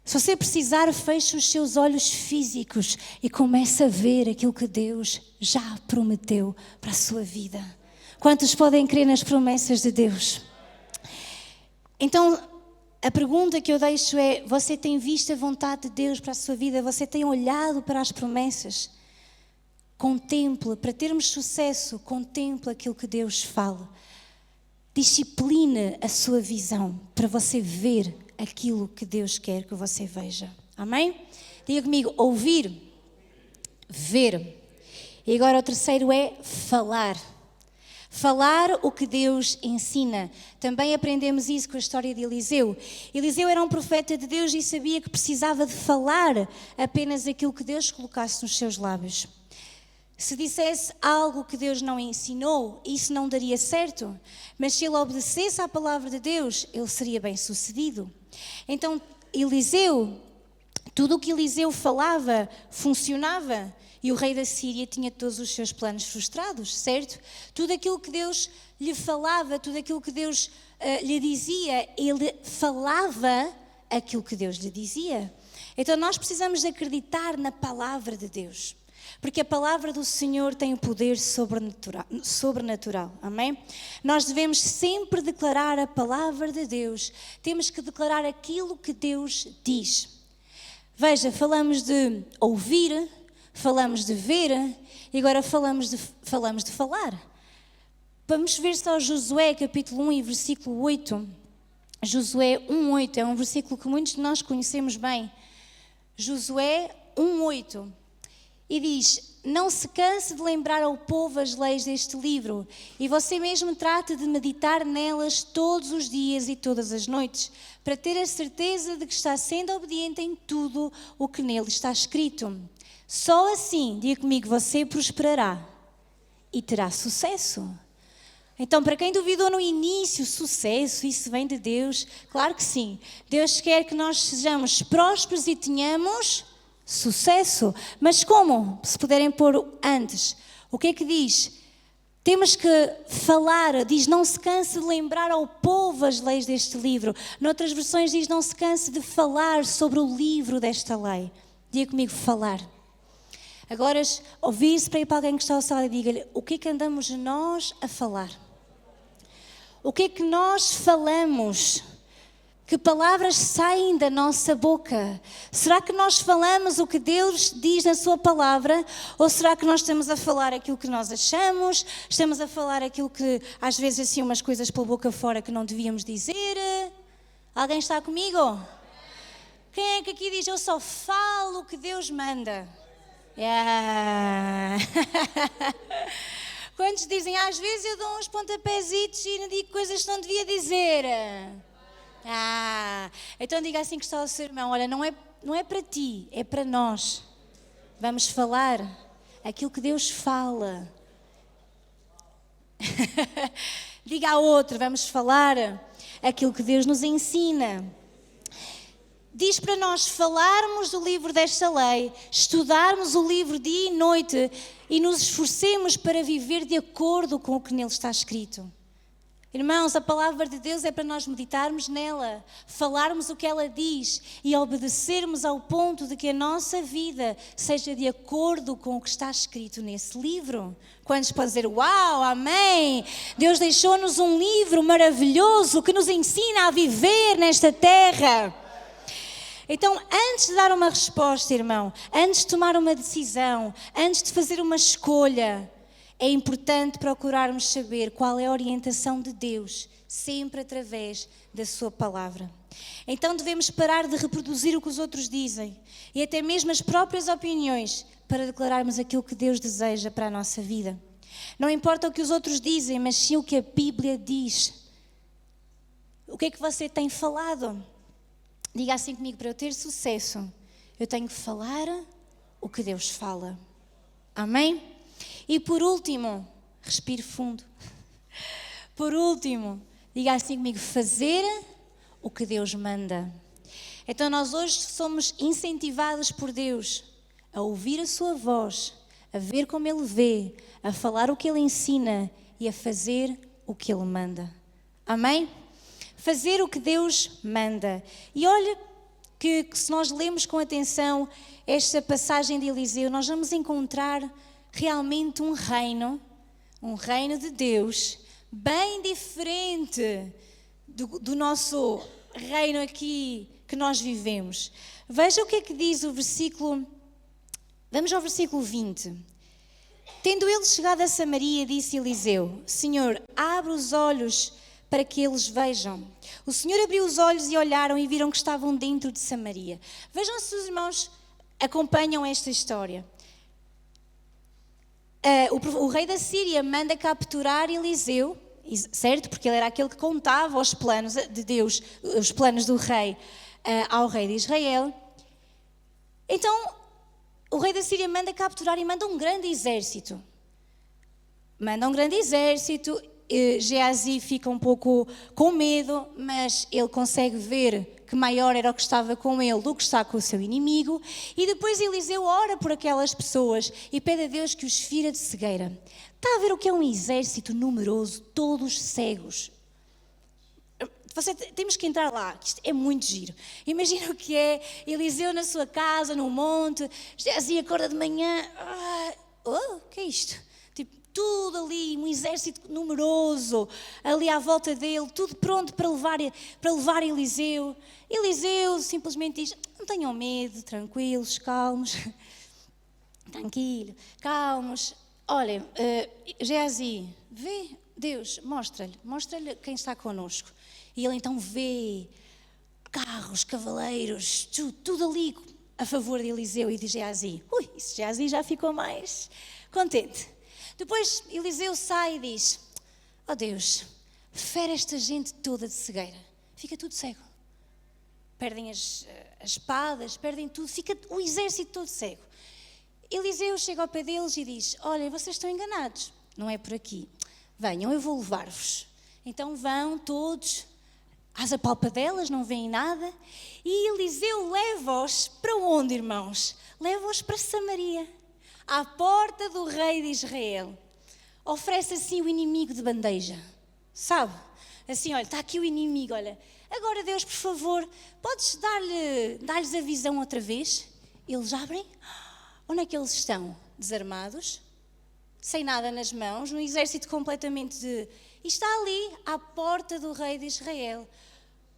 S1: Se você precisar, feche os seus olhos físicos e comece a ver aquilo que Deus já prometeu para a sua vida. Quantos podem crer nas promessas de Deus? Então, a pergunta que eu deixo é, você tem visto a vontade de Deus para a sua vida? Você tem olhado para as promessas? Contemple, para termos sucesso, contemple aquilo que Deus fala. Discipline a sua visão para você ver aquilo que Deus quer que você veja. Amém? Diga comigo, ouvir, ver. E agora o terceiro é falar. Falar o que Deus ensina. Também aprendemos isso com a história de Eliseu. Eliseu era um profeta de Deus e sabia que precisava de falar apenas aquilo que Deus colocasse nos seus lábios. Se dissesse algo que Deus não ensinou, isso não daria certo. Mas se ele obedecesse à palavra de Deus, ele seria bem-sucedido. Então, Eliseu, tudo o que Eliseu falava, funcionava. E o rei da Síria tinha todos os seus planos frustrados, certo? Tudo aquilo que Deus lhe falava, tudo aquilo que Deus lhe dizia, ele falava aquilo que Deus lhe dizia. Então, nós precisamos de acreditar na palavra de Deus. Porque a palavra do Senhor tem o poder sobrenatural, amém? Nós devemos sempre declarar a palavra de Deus. Temos que declarar aquilo que Deus diz. Veja, falamos de ouvir, falamos de ver e agora falamos de falar. Vamos ver só Josué capítulo 1 e versículo 8. Josué 1:8, é um versículo que muitos de nós conhecemos bem. Josué 1:8. E diz: não se canse de lembrar ao povo as leis deste livro, e você mesmo trate de meditar nelas todos os dias e todas as noites, para ter a certeza de que está sendo obediente em tudo o que nele está escrito. Só assim, diga comigo, você prosperará e terá sucesso. Então, para quem duvidou no início, sucesso, isso vem de Deus? Claro que sim. Deus quer que nós sejamos prósperos e tenhamos sucesso. Mas como? Se puderem pôr antes. O que é que diz? Temos que falar, diz, não se canse de lembrar ao povo as leis deste livro. Noutras versões diz, não se canse de falar sobre o livro desta lei. Diga comigo, falar. Agora, ouvir-se para ir para alguém que está ao lado e diga-lhe, o que é que andamos nós a falar? O que é que nós falamos? Que palavras saem da nossa boca? Será que nós falamos o que Deus diz na sua palavra? Ou será que nós estamos a falar aquilo que nós achamos? Estamos a falar aquilo que, às vezes, assim, umas coisas pela boca fora que não devíamos dizer? Alguém está comigo? Quem é que aqui diz, eu só falo o que Deus manda? Yeah. Quantos dizem, às vezes eu dou uns pontapézitos e não digo coisas que não devia dizer? Então diga assim que está o seu irmão, olha, não é para ti, é para nós. Vamos falar aquilo que Deus fala. Diga ao outro, vamos falar aquilo que Deus nos ensina. Diz para nós falarmos do livro desta lei, estudarmos o livro dia e noite e nos esforcemos para viver de acordo com o que nele está escrito. Irmãos, a palavra de Deus é para nós meditarmos nela, falarmos o que ela diz e obedecermos ao ponto de que a nossa vida seja de acordo com o que está escrito nesse livro. Quantos podem dizer, uau, amém? Deus deixou-nos um livro maravilhoso que nos ensina a viver nesta terra. Então, antes de dar uma resposta, irmão, antes de tomar uma decisão, antes de fazer uma escolha, é importante procurarmos saber qual é a orientação de Deus, sempre através da sua palavra. Então devemos parar de reproduzir o que os outros dizem e até mesmo as próprias opiniões para declararmos aquilo que Deus deseja para a nossa vida. Não importa o que os outros dizem, mas sim o que a Bíblia diz. O que é que você tem falado? Diga assim comigo, para eu ter sucesso, eu tenho que falar o que Deus fala. Amém? E por último, respire fundo. Por último, diga assim comigo, fazer o que Deus manda. Então nós hoje somos incentivados por Deus a ouvir a sua voz, a ver como Ele vê, a falar o que Ele ensina e a fazer o que Ele manda. Amém? Fazer o que Deus manda. E olha que se nós lemos com atenção esta passagem de Eliseu, nós vamos encontrar realmente um reino de Deus, bem diferente do nosso reino aqui que nós vivemos. Veja o que é que diz o versículo, vamos ao versículo 20. Tendo ele chegado a Samaria, disse Eliseu, Senhor, abre os olhos para que eles vejam. O Senhor abriu os olhos e olharam e viram que estavam dentro de Samaria. Vejam se os irmãos acompanham esta história. O rei da Síria manda capturar Eliseu, certo? Porque ele era aquele que contava os planos de Deus, os planos do rei ao rei de Israel. Então, o rei da Síria manda capturar e manda um grande exército. Geazi fica um pouco com medo, mas ele consegue ver que maior era o que estava com ele do que está com o seu inimigo. E depois Eliseu ora por aquelas pessoas e pede a Deus que os fira de cegueira. Está a ver o que é um exército numeroso, todos cegos? Temos que entrar lá, isto é muito giro. Imagina o que é Eliseu na sua casa, no monte, Geazi acorda de manhã, o que é isto? Tudo ali, um exército numeroso, ali à volta dele, tudo pronto para levar Eliseu. Eliseu simplesmente diz, não tenham medo, tranquilos, calmos, calmos. Olhem, Geazi, vê Deus, mostra-lhe quem está connosco. E ele então vê carros, cavaleiros, tudo ali a favor de Eliseu e de Geazi. Isso Geazi já ficou mais contente. Depois Eliseu sai e diz: ó Deus, fere esta gente toda de cegueira. Fica tudo cego. Perdem as espadas, perdem tudo, fica o exército todo cego. Eliseu chega ao pé deles e diz: olha, vocês estão enganados, não é por aqui. Venham, eu vou levar-vos. Então vão todos às apalpadelas, não veem nada. E Eliseu leva-os para onde, irmãos? Leva-os para Samaria, à porta do rei de Israel. Oferece assim o inimigo de bandeja, sabe? Assim, olha, está aqui o inimigo, olha. Agora Deus, por favor, podes dar-lhes a visão outra vez? Eles abrem. Onde é que eles estão? Desarmados, sem nada nas mãos, num exército completamente de... E está ali, à porta do rei de Israel.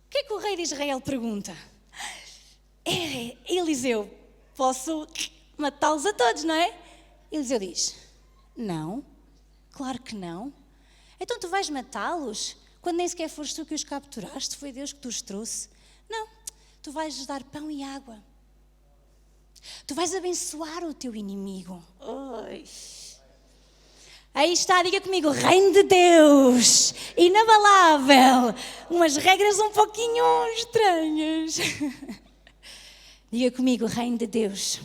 S1: O que é que o rei de Israel pergunta? Eliseu, posso matá-los a todos, não é? Eliseu diz: não, claro que não. Então tu vais matá-los quando nem sequer foste tu que os capturaste, foi Deus que te os trouxe? Não, tu vais dar pão e água. Tu vais abençoar o teu inimigo. Oi. Aí está, diga comigo, reino de Deus, inabalável, umas regras um pouquinho estranhas. Diga comigo, reino de Deus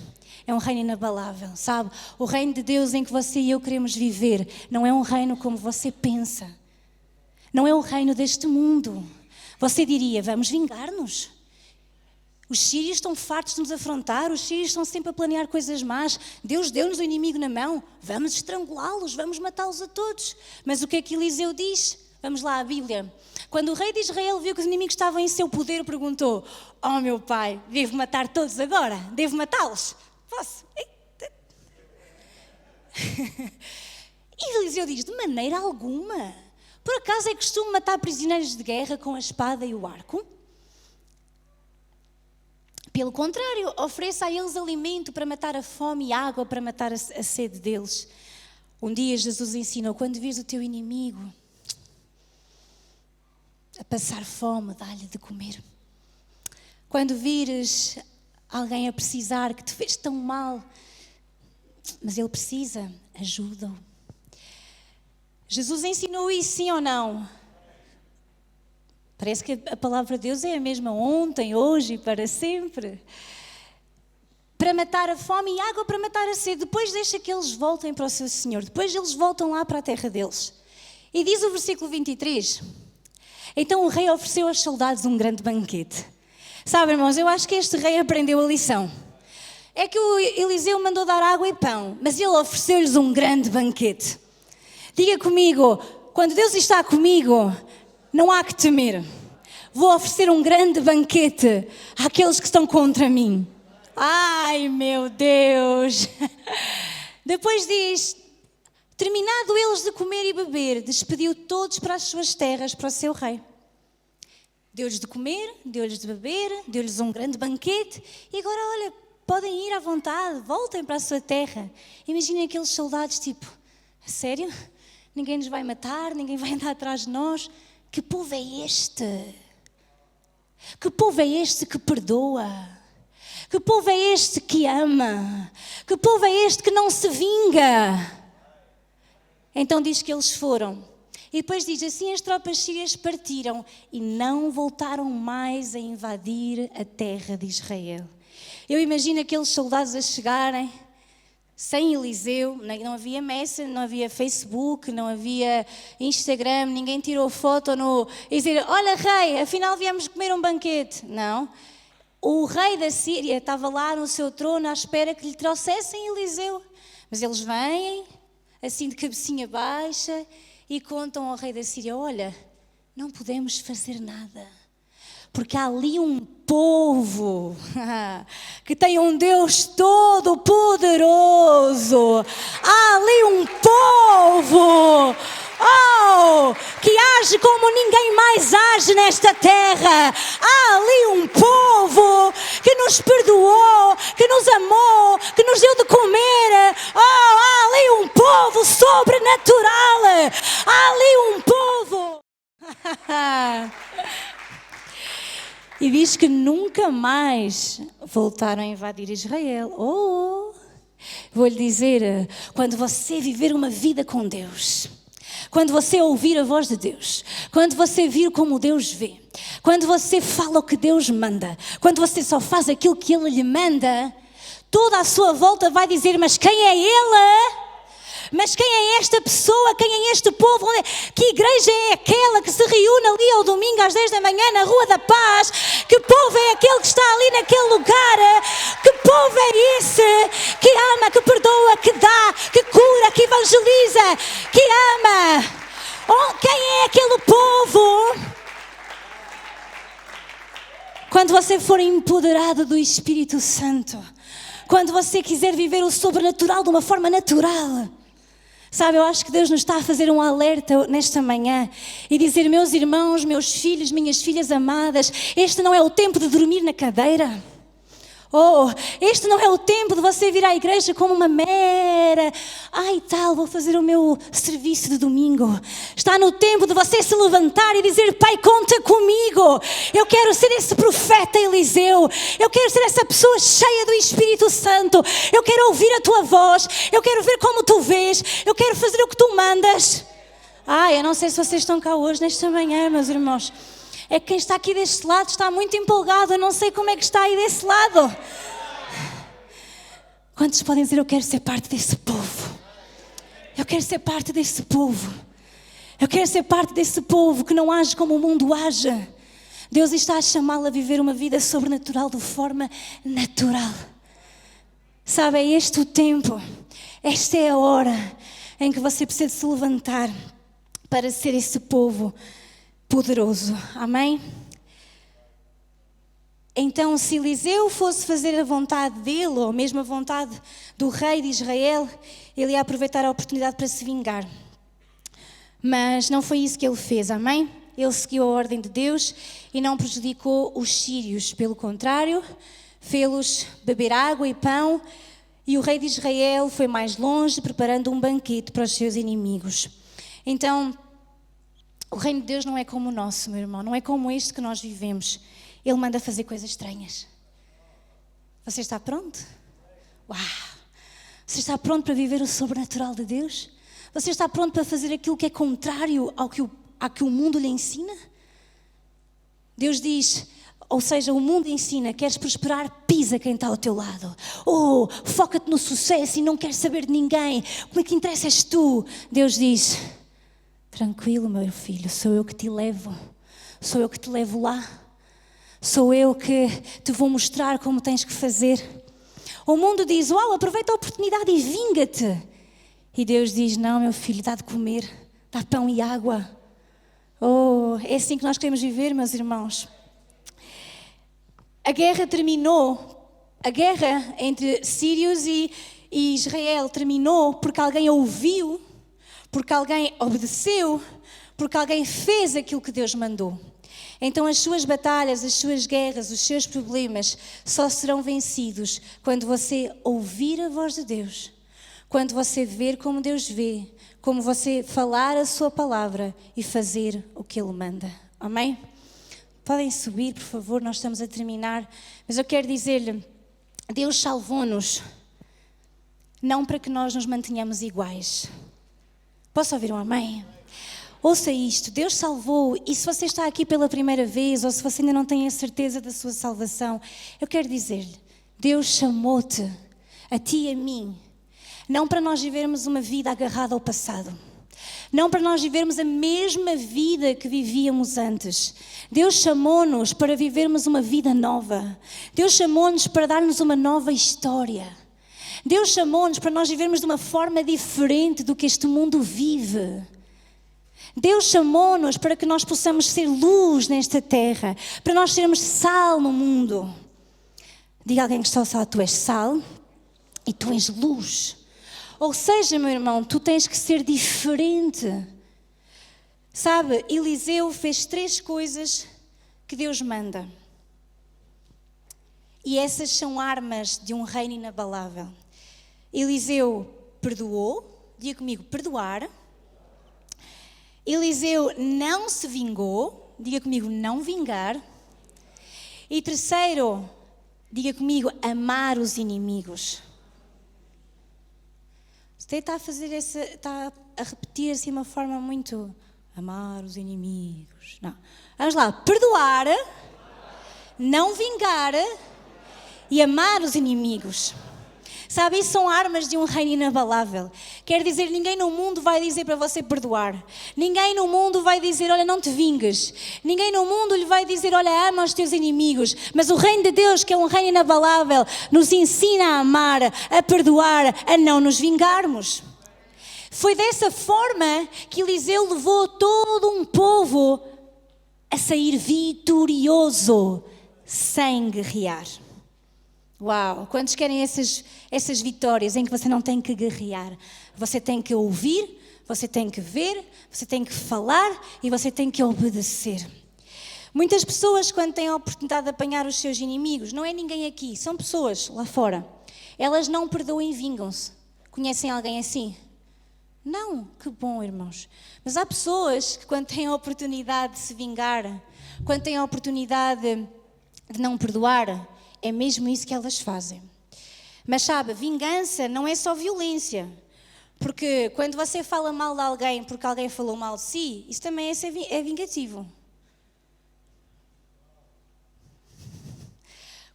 S1: é um reino inabalável, sabe? O reino de Deus em que você e eu queremos viver não é um reino como você pensa, não é o reino deste mundo. Você diria, vamos vingar-nos. Os sírios estão fartos de nos afrontar, os sírios estão sempre a planear coisas más. Deus deu-nos o inimigo na mão, vamos estrangulá-los, vamos matá-los a todos. Mas o que é que Eliseu diz? Vamos lá à Bíblia. Quando o rei de Israel viu que os inimigos estavam em seu poder, perguntou: oh meu pai, devo matar todos agora? Devo matá-los? Posso? E Eliseu diz: de maneira alguma. Por acaso é costume matar prisioneiros de guerra com a espada e o arco? Pelo contrário, ofereça a eles alimento para matar a fome e água para matar a sede deles. Um dia Jesus ensinou: quando vires o teu inimigo a passar fome, dá-lhe de comer. Quando vires alguém a precisar, que te fez tão mal, mas ele precisa, ajuda-o. Jesus ensinou isso, sim ou não? Parece que a palavra de Deus é a mesma ontem, hoje e para sempre. Para matar a fome e água para matar a sede. Depois deixa que eles voltem para o seu Senhor. Depois eles voltam lá para a terra deles. E diz o versículo 23. Então o rei ofereceu aos soldados um grande banquete. Sabe, irmãos, eu acho que este rei aprendeu a lição. É que o Eliseu mandou dar água e pão, mas ele ofereceu-lhes um grande banquete. Diga comigo, quando Deus está comigo, não há que temer. Vou oferecer um grande banquete àqueles que estão contra mim. Ai, meu Deus! Depois diz: terminado eles de comer e beber, despediu todos para as suas terras, para o seu rei. Deu-lhes de comer, deu-lhes de beber, deu-lhes um grande banquete. E agora, olha, podem ir à vontade, voltem para a sua terra. Imaginem aqueles soldados tipo: a sério? Ninguém nos vai matar, ninguém vai andar atrás de nós. Que povo é este? Que povo é este que perdoa? Que povo é este que ama? Que povo é este que não se vinga? Então diz que eles foram. E depois diz assim: as tropas sírias partiram e não voltaram mais a invadir a terra de Israel. Eu imagino aqueles soldados a chegarem, sem Eliseu, não havia Messenger, não havia Facebook, não havia Instagram, ninguém tirou foto e dizer: olha rei, afinal viemos comer um banquete. Não, o rei da Síria estava lá no seu trono à espera que lhe trouxessem Eliseu. Mas eles vêm, assim de cabecinha baixa, e contam ao rei da Síria: olha, não podemos fazer nada, porque há ali um povo que tem um Deus todo-poderoso. Há ali um povo que age como ninguém mais age nesta terra. Há ali um povo que nos perdoou, que nos amou, que nos deu de comer. Há ali um povo sobrenatural Há ali um povo. E diz que nunca mais voltaram a invadir Israel. Vou-lhe dizer, quando você viver uma vida com Deus, quando você ouvir a voz de Deus, quando você vir como Deus vê, quando você fala o que Deus manda, quando você só faz aquilo que Ele lhe manda, toda a sua volta vai dizer, mas quem é Ele? Mas quem é esta pessoa? Quem é este povo? Que igreja é aquela que se reúne ali ao domingo às 10 da manhã na Rua da Paz? Que povo é aquele que está ali naquele lugar? Que povo é esse que ama, que perdoa, que dá, que cura, que evangeliza, que ama? Quem é aquele povo? Quando você for empoderado do Espírito Santo, quando você quiser viver o sobrenatural de uma forma natural, sabe, eu acho que Deus nos está a fazer um alerta nesta manhã e dizer, meus irmãos, meus filhos, minhas filhas amadas, este não é o tempo de dormir na cadeira. Este não é o tempo de você vir à igreja como uma mera, vou fazer o meu serviço de domingo. Está no tempo de você se levantar e dizer, Pai, conta comigo. Eu quero ser esse profeta Eliseu. Eu quero ser essa pessoa cheia do Espírito Santo. Eu quero ouvir a tua voz. Eu quero ver como tu vês. Eu quero fazer o que tu mandas. Eu não sei se vocês estão cá hoje, nesta manhã, meus irmãos. É que quem está aqui deste lado está muito empolgado. Eu não sei como é que está aí desse lado. Quantos podem dizer, eu quero ser parte desse povo? Eu quero ser parte desse povo. Eu quero ser parte desse povo que não age como o mundo age. Deus está a chamá-lo a viver uma vida sobrenatural de forma natural. Sabe, é este o tempo. Esta é a hora em que você precisa se levantar para ser esse povo poderoso. Amém? Então, se Eliseu fosse fazer a vontade dele, ou mesmo a vontade do rei de Israel, ele ia aproveitar a oportunidade para se vingar. Mas não foi isso que ele fez, amém? Ele seguiu a ordem de Deus e não prejudicou os sírios. Pelo contrário, fê-los beber água e pão, e o rei de Israel foi mais longe, preparando um banquete para os seus inimigos. Então, o reino de Deus não é como o nosso, meu irmão. Não é como este que nós vivemos. Ele manda fazer coisas estranhas. Você está pronto? Uau! Você está pronto para viver o sobrenatural de Deus? Você está pronto para fazer aquilo que é contrário ao que o mundo lhe ensina? Deus diz, ou seja, o mundo ensina, queres prosperar, pisa quem está ao teu lado. Foca-te no sucesso e não queres saber de ninguém. O que interessa és tu. Deus diz, tranquilo, meu filho, sou eu que te levo. Sou eu que te levo lá. Sou eu que te vou mostrar como tens que fazer. O mundo diz, aproveita a oportunidade e vinga-te. E Deus diz, não, meu filho, dá de comer, dá pão e água. É assim que nós queremos viver, meus irmãos. A guerra terminou. A guerra entre sírios e Israel terminou porque alguém ouviu, porque alguém obedeceu, porque alguém fez aquilo que Deus mandou. Então as suas batalhas, as suas guerras, os seus problemas só serão vencidos quando você ouvir a voz de Deus, quando você ver como Deus vê, como você falar a sua palavra e fazer o que Ele manda. Amém? Podem subir, por favor, nós estamos a terminar. Mas eu quero dizer-lhe, Deus salvou-nos não para que nós nos mantenhamos iguais. Posso ouvir um amém? Ouça isto, Deus salvou, e se você está aqui pela primeira vez, ou se você ainda não tem a certeza da sua salvação, eu quero dizer-lhe, Deus chamou-te, a ti e a mim, não para nós vivermos uma vida agarrada ao passado, não para nós vivermos a mesma vida que vivíamos antes. Deus chamou-nos para vivermos uma vida nova. Deus chamou-nos para dar-nos uma nova história. Deus chamou-nos para nós vivermos de uma forma diferente do que este mundo vive. Deus chamou-nos para que nós possamos ser luz nesta terra, para nós sermos sal no mundo. Diga a alguém que está ao sal, tu és sal e tu és luz. Ou seja, meu irmão, tu tens que ser diferente. Sabe, Eliseu fez 3 coisas que Deus manda. E essas são armas de um reino inabalável. Eliseu perdoou, diga comigo, perdoar. Eliseu não se vingou, diga comigo, não vingar. E terceiro, diga comigo, amar os inimigos. Você está a repetir assim de uma forma muito, amar os inimigos. Não, vamos lá, perdoar, não vingar e amar os inimigos. Sabe, isso são armas de um reino inabalável. Quer dizer, ninguém no mundo vai dizer para você perdoar. Ninguém no mundo vai dizer, olha, não te vingues. Ninguém no mundo lhe vai dizer, olha, ama os teus inimigos. Mas o reino de Deus, que é um reino inabalável, nos ensina a amar, a perdoar, a não nos vingarmos. Foi dessa forma que Eliseu levou todo um povo a sair vitorioso, sem guerrear. Uau! Quantos querem essas vitórias em que você não tem que guerrear? Você tem que ouvir, você tem que ver, você tem que falar e você tem que obedecer. Muitas pessoas, quando têm a oportunidade de apanhar os seus inimigos, não é ninguém aqui, são pessoas lá fora. Elas não perdoam e vingam-se. Conhecem alguém assim? Não, que bom, irmãos. Mas há pessoas que, quando têm a oportunidade de se vingar, quando têm a oportunidade de não perdoar, é mesmo isso que elas fazem. Mas sabe, vingança não é só violência. Porque quando você fala mal de alguém porque alguém falou mal de si, isso também é vingativo.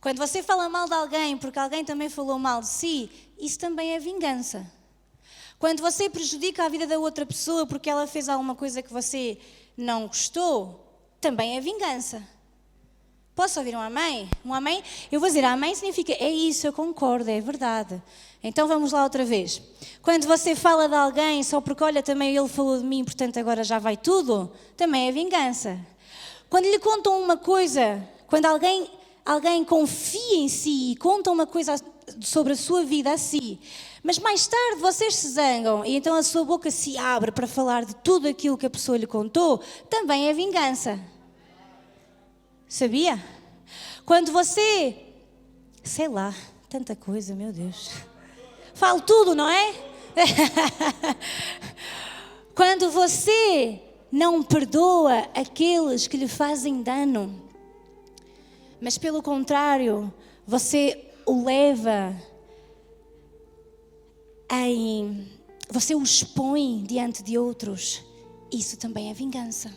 S1: Quando você fala mal de alguém porque alguém também falou mal de si, isso também é vingança. Quando você prejudica a vida da outra pessoa porque ela fez alguma coisa que você não gostou, também é vingança. Posso ouvir um amém? Um amém? Eu vou dizer amém significa, é isso, eu concordo, é verdade. Então vamos lá outra vez. Quando você fala de alguém só porque, olha, também ele falou de mim, portanto agora já vai tudo, também é vingança. Quando lhe contam uma coisa, quando alguém confia em si e conta uma coisa sobre a sua vida a si, mas mais tarde vocês se zangam e então a sua boca se abre para falar de tudo aquilo que a pessoa lhe contou, também é vingança. Sabia? Quando você, sei lá, tanta coisa, meu Deus. Falo tudo, não é? Quando você não perdoa aqueles que lhe fazem dano, mas pelo contrário, você o leva você o expõe diante de outros, isso também é vingança.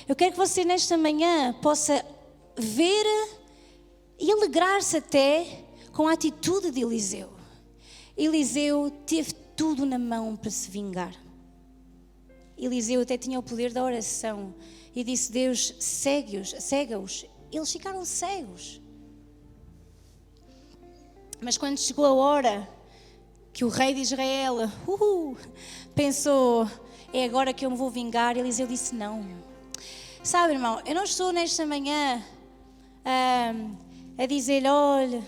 S1: Eu quero que você nesta manhã possa ver e alegrar-se até com a atitude de Eliseu. Eliseu teve tudo na mão para se vingar. Eliseu até tinha o poder da oração e disse, Deus, cega-os. Eles ficaram cegos. Mas quando chegou a hora que o rei de Israel pensou, é agora que eu me vou vingar, Eliseu disse não. Sabe, irmão, eu não estou nesta manhã a dizer, olha,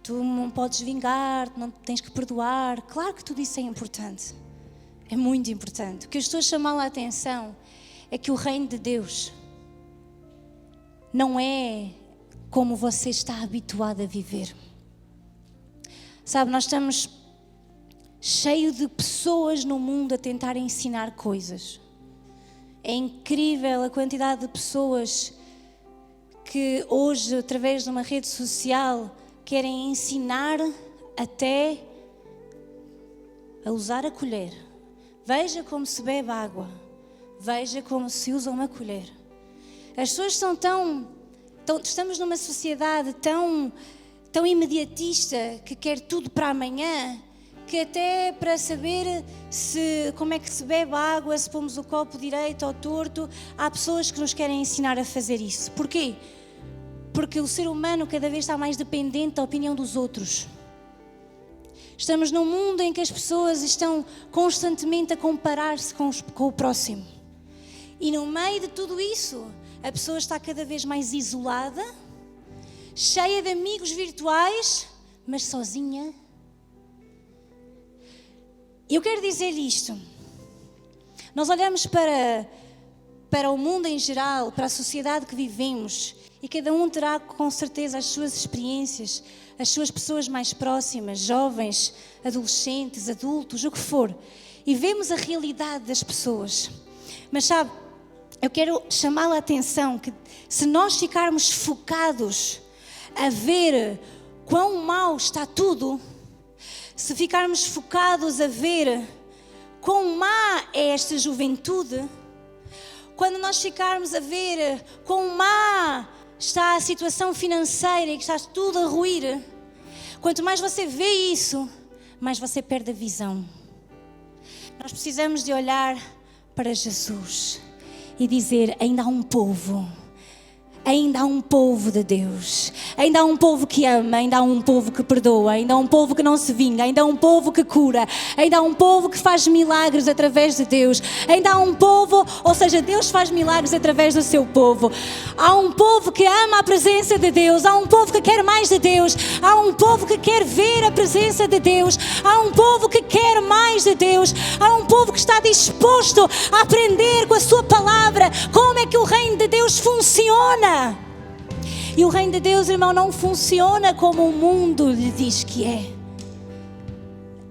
S1: tu não podes vingar, não tens que perdoar. Claro que tudo isso é importante, é muito importante. O que eu estou a chamar a atenção é que o reino de Deus não é como você está habituado a viver. Sabe, nós estamos cheios de pessoas no mundo a tentar ensinar coisas. É incrível a quantidade de pessoas que hoje, através de uma rede social, querem ensinar até a usar a colher. Veja como se bebe água. Veja como se usa uma colher. As pessoas são estamos numa sociedade tão imediatista que quer tudo para amanhã, que até para saber como é que se bebe água, se pomos o copo direito ou torto, há pessoas que nos querem ensinar a fazer isso. Porquê? Porque o ser humano cada vez está mais dependente da opinião dos outros. Estamos num mundo em que as pessoas estão constantemente a comparar-se com o próximo. E no meio de tudo isso, a pessoa está cada vez mais isolada, cheia de amigos virtuais, mas sozinha. Eu quero dizer isto. Nós olhamos para o mundo em geral, para a sociedade que vivemos, e cada um terá com certeza as suas experiências, as suas pessoas mais próximas, jovens, adolescentes, adultos, o que for. e vemos a realidade das pessoas. Mas sabe, eu quero chamar a atenção que se nós ficarmos focados a ver quão mal está tudo, se ficarmos focados a ver quão má é esta juventude, quando nós ficarmos a ver quão má está a situação financeira e que está tudo a ruir, quanto mais você vê isso, mais você perde a visão. Nós precisamos de olhar para Jesus e dizer: ainda há um povo. Ainda há um povo de Deus, ainda há um povo que ama, ainda há um povo que perdoa, ainda há um povo que não se vinga, ainda há um povo que cura, ainda há um povo que faz milagres através de Deus, ainda há um povo, ou seja, Deus faz milagres através do seu povo. Há um povo que ama a presença de Deus, há um povo que quer mais de Deus, há um povo que quer ver a presença de Deus, há um povo que quer mais de Deus, há um povo que está disposto a aprender com a sua palavra como é que o reino de Deus funciona. E o reino de Deus, irmão, não funciona como o mundo lhe diz que é.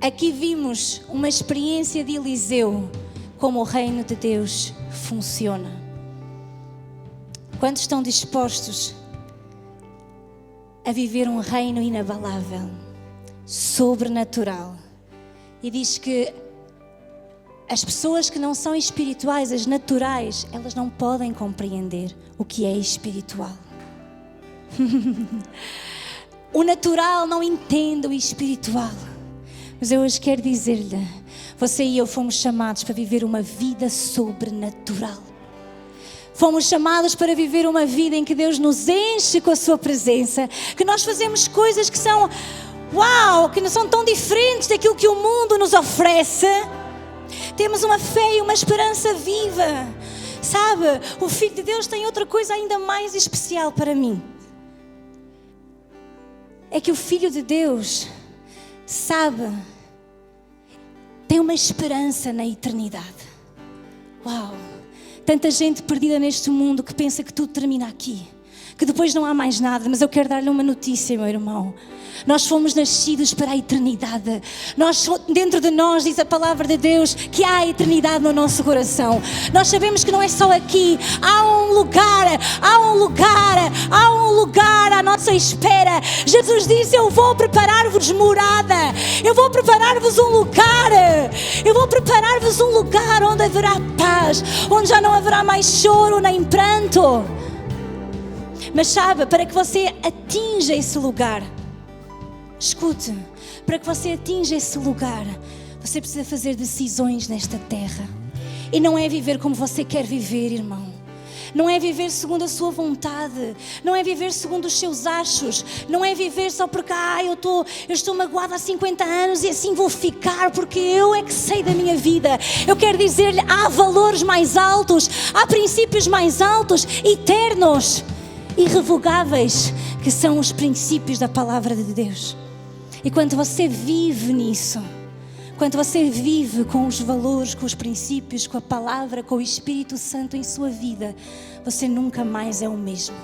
S1: Aqui vimos uma experiência de Eliseu, como o reino de Deus funciona. Quantos estão dispostos a viver um reino inabalável, sobrenatural? E diz que as pessoas que não são espirituais, as naturais, elas não podem compreender o que é espiritual. O natural não entende o espiritual. Mas eu hoje quero dizer-lhe, você e eu fomos chamados para viver uma vida sobrenatural. Fomos chamados para viver uma vida em que Deus nos enche com a sua presença, que nós fazemos coisas que são, uau, que não são tão diferentes daquilo que o mundo nos oferece. Temos uma fé e uma esperança viva. Sabe, o Filho de Deus tem outra coisa ainda mais especial para mim. É que o Filho de Deus, sabe, tem uma esperança na eternidade. Uau! Tanta gente perdida neste mundo que pensa que tudo termina aqui, que depois não há mais nada. Mas eu quero dar-lhe uma notícia, meu irmão. Nós fomos nascidos para a eternidade. Dentro de nós, diz a palavra de Deus, que há a eternidade no nosso coração. Nós sabemos que não é só aqui. Há um lugar à nossa espera. Jesus disse: eu vou preparar-vos morada. Eu vou preparar-vos um lugar. Eu vou preparar-vos um lugar onde haverá paz, onde já não haverá mais choro nem pranto. Mas sabe, para que você atinja esse lugar, escute, para que você atinja esse lugar, você precisa fazer decisões nesta terra. E não é viver como você quer viver, irmão. Não é viver segundo a sua vontade. Não é viver segundo os seus achos. Não é viver só porque eu estou magoada há 50 anos e assim vou ficar porque eu é que sei da minha vida. Eu quero dizer-lhe, há valores mais altos, há princípios mais altos, eternos, irrevogáveis, que são os princípios da palavra de Deus. E quando você vive nisso, quando você vive com os valores, com os princípios, com a palavra, com o Espírito Santo em sua vida, você nunca mais é o mesmo.